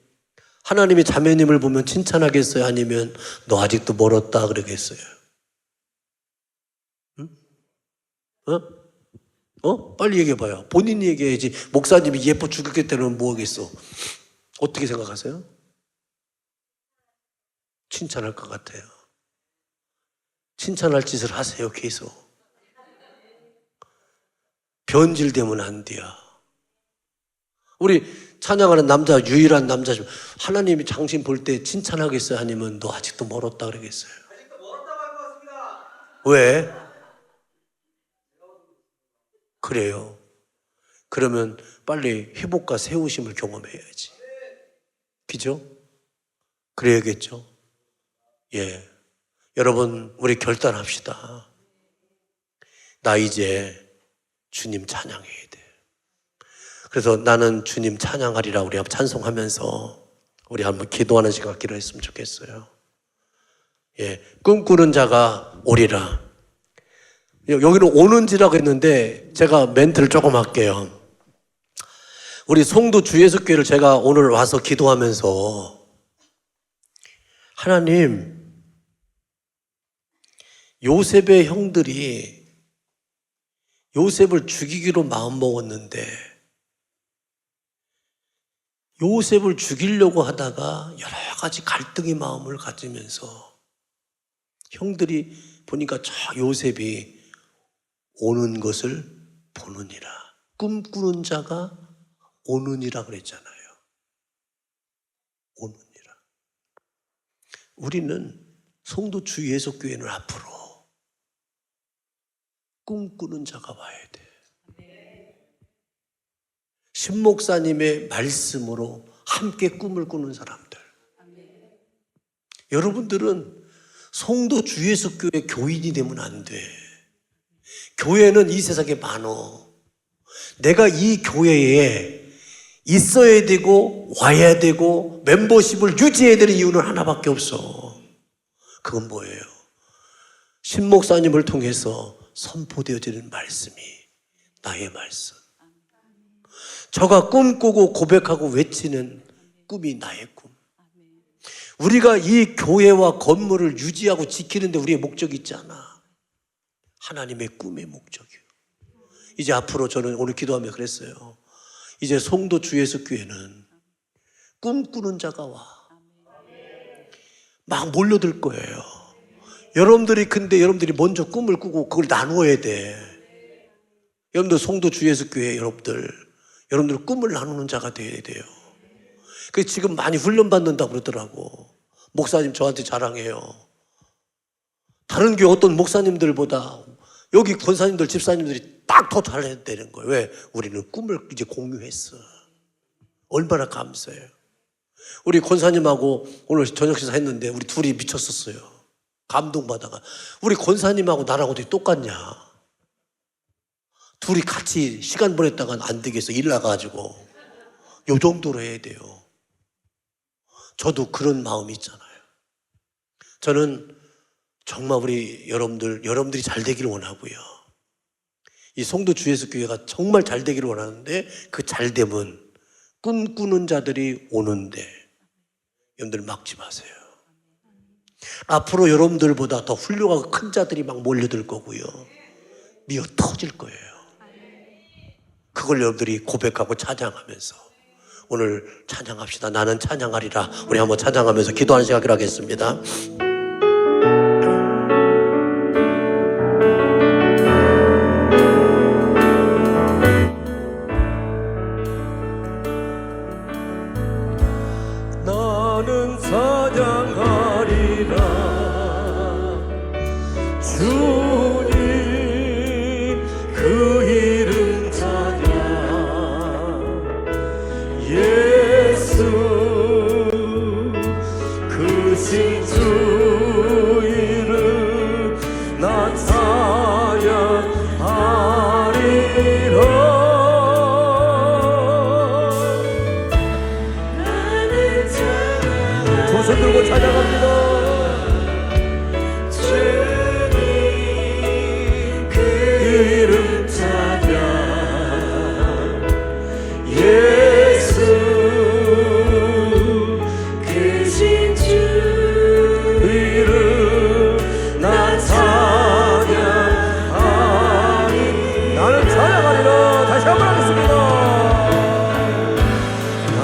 하나님이 자매님을 보면 칭찬하겠어요? 아니면 너 아직도 멀었다 그러겠어요? 응? 빨리 얘기해봐요. 본인이 얘기해야지. 목사님이 예뻐 죽겠다면 뭐 하겠어? 어떻게 생각하세요? 칭찬할 것 같아요. 칭찬할 짓을 하세요, 계속. 변질되면 안 돼요. 우리 찬양하는 남자, 유일한 남자죠. 하나님이 당신 볼 때 칭찬하겠어요? 아니면 너 아직도 멀었다 그러겠어요? 아직도 멀었다고 할 것 같습니다. 왜? 그래요. 그러면 빨리 회복과 세우심을 경험해야지. 그죠? 그래야겠죠? 예. 여러분, 우리 결단합시다. 나 이제 주님 찬양해야 돼. 그래서 나는 주님 찬양하리라 우리 한번 찬송하면서 우리 한번 기도하는 시간 갖기로 했으면 좋겠어요. 예. 꿈꾸는 자가 오리라. 여기는 오는지라고 했는데 제가 멘트를 조금 할게요. 우리 송도 주예수교회를 제가 오늘 와서 기도하면서 하나님, 요셉의 형들이 요셉을 죽이기로 마음먹었는데 요셉을 죽이려고 하다가 여러 가지 갈등의 마음을 가지면서 형들이 보니까 저 요셉이 오는 것을 보느니라. 꿈꾸는 자가 오느니라 그랬잖아요. 오느니라. 우리는 송도 주 예수교회는 앞으로 꿈꾸는 자가 와야 돼. 신목사님의 말씀으로 함께 꿈을 꾸는 사람들. 여러분들은 송도 주 예수교회 교인이 되면 안 돼. 교회는 이 세상에 많어. 내가 이 교회에 있어야 되고 와야 되고 멤버십을 유지해야 되는 이유는 하나밖에 없어. 그건 뭐예요? 신목사님을 통해서 선포되어지는 말씀이 나의 말씀. 저가 꿈꾸고 고백하고 외치는 꿈이 나의 꿈. 우리가 이 교회와 건물을 유지하고 지키는데 우리의 목적이 있지 않아. 하나님의 꿈의 목적이에요. 이제 앞으로 저는 오늘 기도하며 그랬어요. 이제 송도 주 예수교회는 꿈꾸는 자가 와. 막 몰려들 거예요. 근데 여러분들이 먼저 꿈을 꾸고 그걸 나누어야 돼. 여러분들 송도 주 예수교회 여러분들 꿈을 나누는 자가 돼야 돼요. 그래서 지금 많이 훈련받는다고 그러더라고. 목사님 저한테 자랑해요. 다른 교회 어떤 목사님들보다 여기 권사님들, 집사님들이 딱 더 잘해야 되는 거예요. 왜? 우리는 꿈을 이제 공유했어. 얼마나 감사해요. 우리 권사님하고 오늘 저녁 식사 했는데 우리 둘이 미쳤었어요. 감동받아가. 우리 권사님하고 나랑 어떻게 똑같냐. 둘이 같이 시간 보냈다간 안 되겠어. 일 나가가지고. 요 정도로 해야 돼요. 저도 그런 마음이 있잖아요. 저는 정말 우리 여러분들이 잘 되기를 원하고요. 이 송도 주 예수교회가 정말 잘 되기를 원하는데 그 잘됨은 꿈꾸는 자들이 오는데 여러분들 막지 마세요. 앞으로 여러분들보다 더 훌륭하고 큰 자들이 막 몰려들 거고요. 미어 터질 거예요. 그걸 여러분들이 고백하고 찬양하면서 오늘 찬양합시다. 나는 찬양하리라. 우리 한번 찬양하면서 기도하는 시간을 하겠습니다. 나는 찬양하리라. 주님 그 이름 찬양. 예수 손 들고 찬양합니다. 그 이름 찬양 예수 크신 주 이름 나 찬양하리. 나는 찬양하리라. 다시 한번 하겠습니다.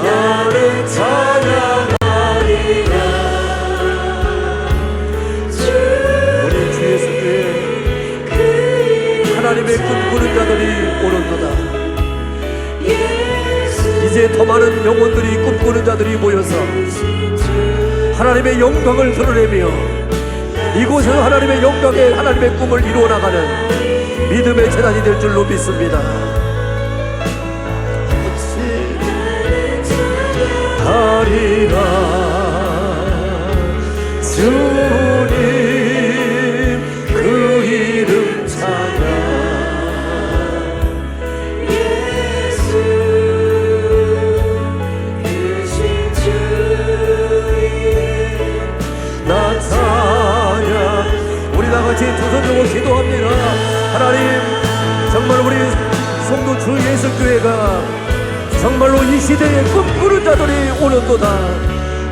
나는 찬양하리라. 우리 주 예수께 하나님의 꿈꾸는 자들이 오는도다. 이제 더 많은 영혼들이 꿈꾸는 자들이 모여서 하나님의 영광을 드러내며 이곳에서 하나님의 영광에 하나님의 꿈을 이루어 나가는 믿음의 재단이 될 줄로 믿습니다. 하리라 주님 그 이름 찬양 예수 크신 주 나 찬양. 우리 다같이 두 손 들고 기도합니다. 하나님, 정말 우리 송도 주 예수교회가 정말로 이 시대에 꿈꾸는 자들이 오는도다.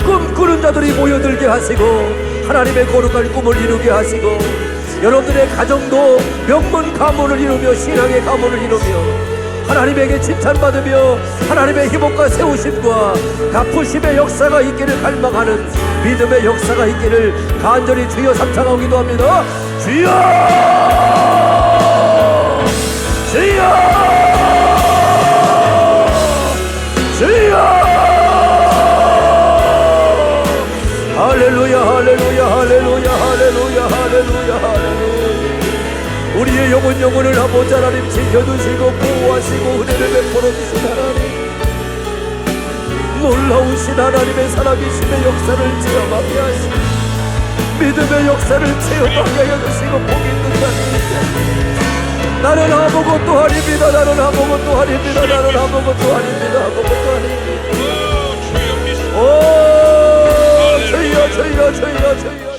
꿈꾸는 자들이 모여들게 하시고 하나님의 거룩한 꿈을 이루게 하시고 여러분들의 가정도 명문 가문을 이루며 신앙의 가문을 이루며 하나님에게 칭찬받으며 하나님의 희복과 세우심과 갚으심의 역사가 있기를 갈망하는 믿음의 역사가 있기를 간절히 주여 삼창하고 기도합니다. 주여! 주여! 주여! 할렐루야 할렐루야 할렐루야 할렐루야 할렐루야 할렐루야. 우리의 영혼을 아버지 하나님 지켜주시고 보호하시고 은혜를 베풀어 주신 하나님, 놀라우신 하나님의 살아계심의 역사를 체험하게 하시고 믿음의 역사를 체험하게 해주시고 복 있는 자입니다. 나는 아무것도 아닙니다. 나는 아무것도 아닙니다. 나는 아무것도 아닙니다. 아무것도 아닙니다. 오 주여 주여 주여 주여.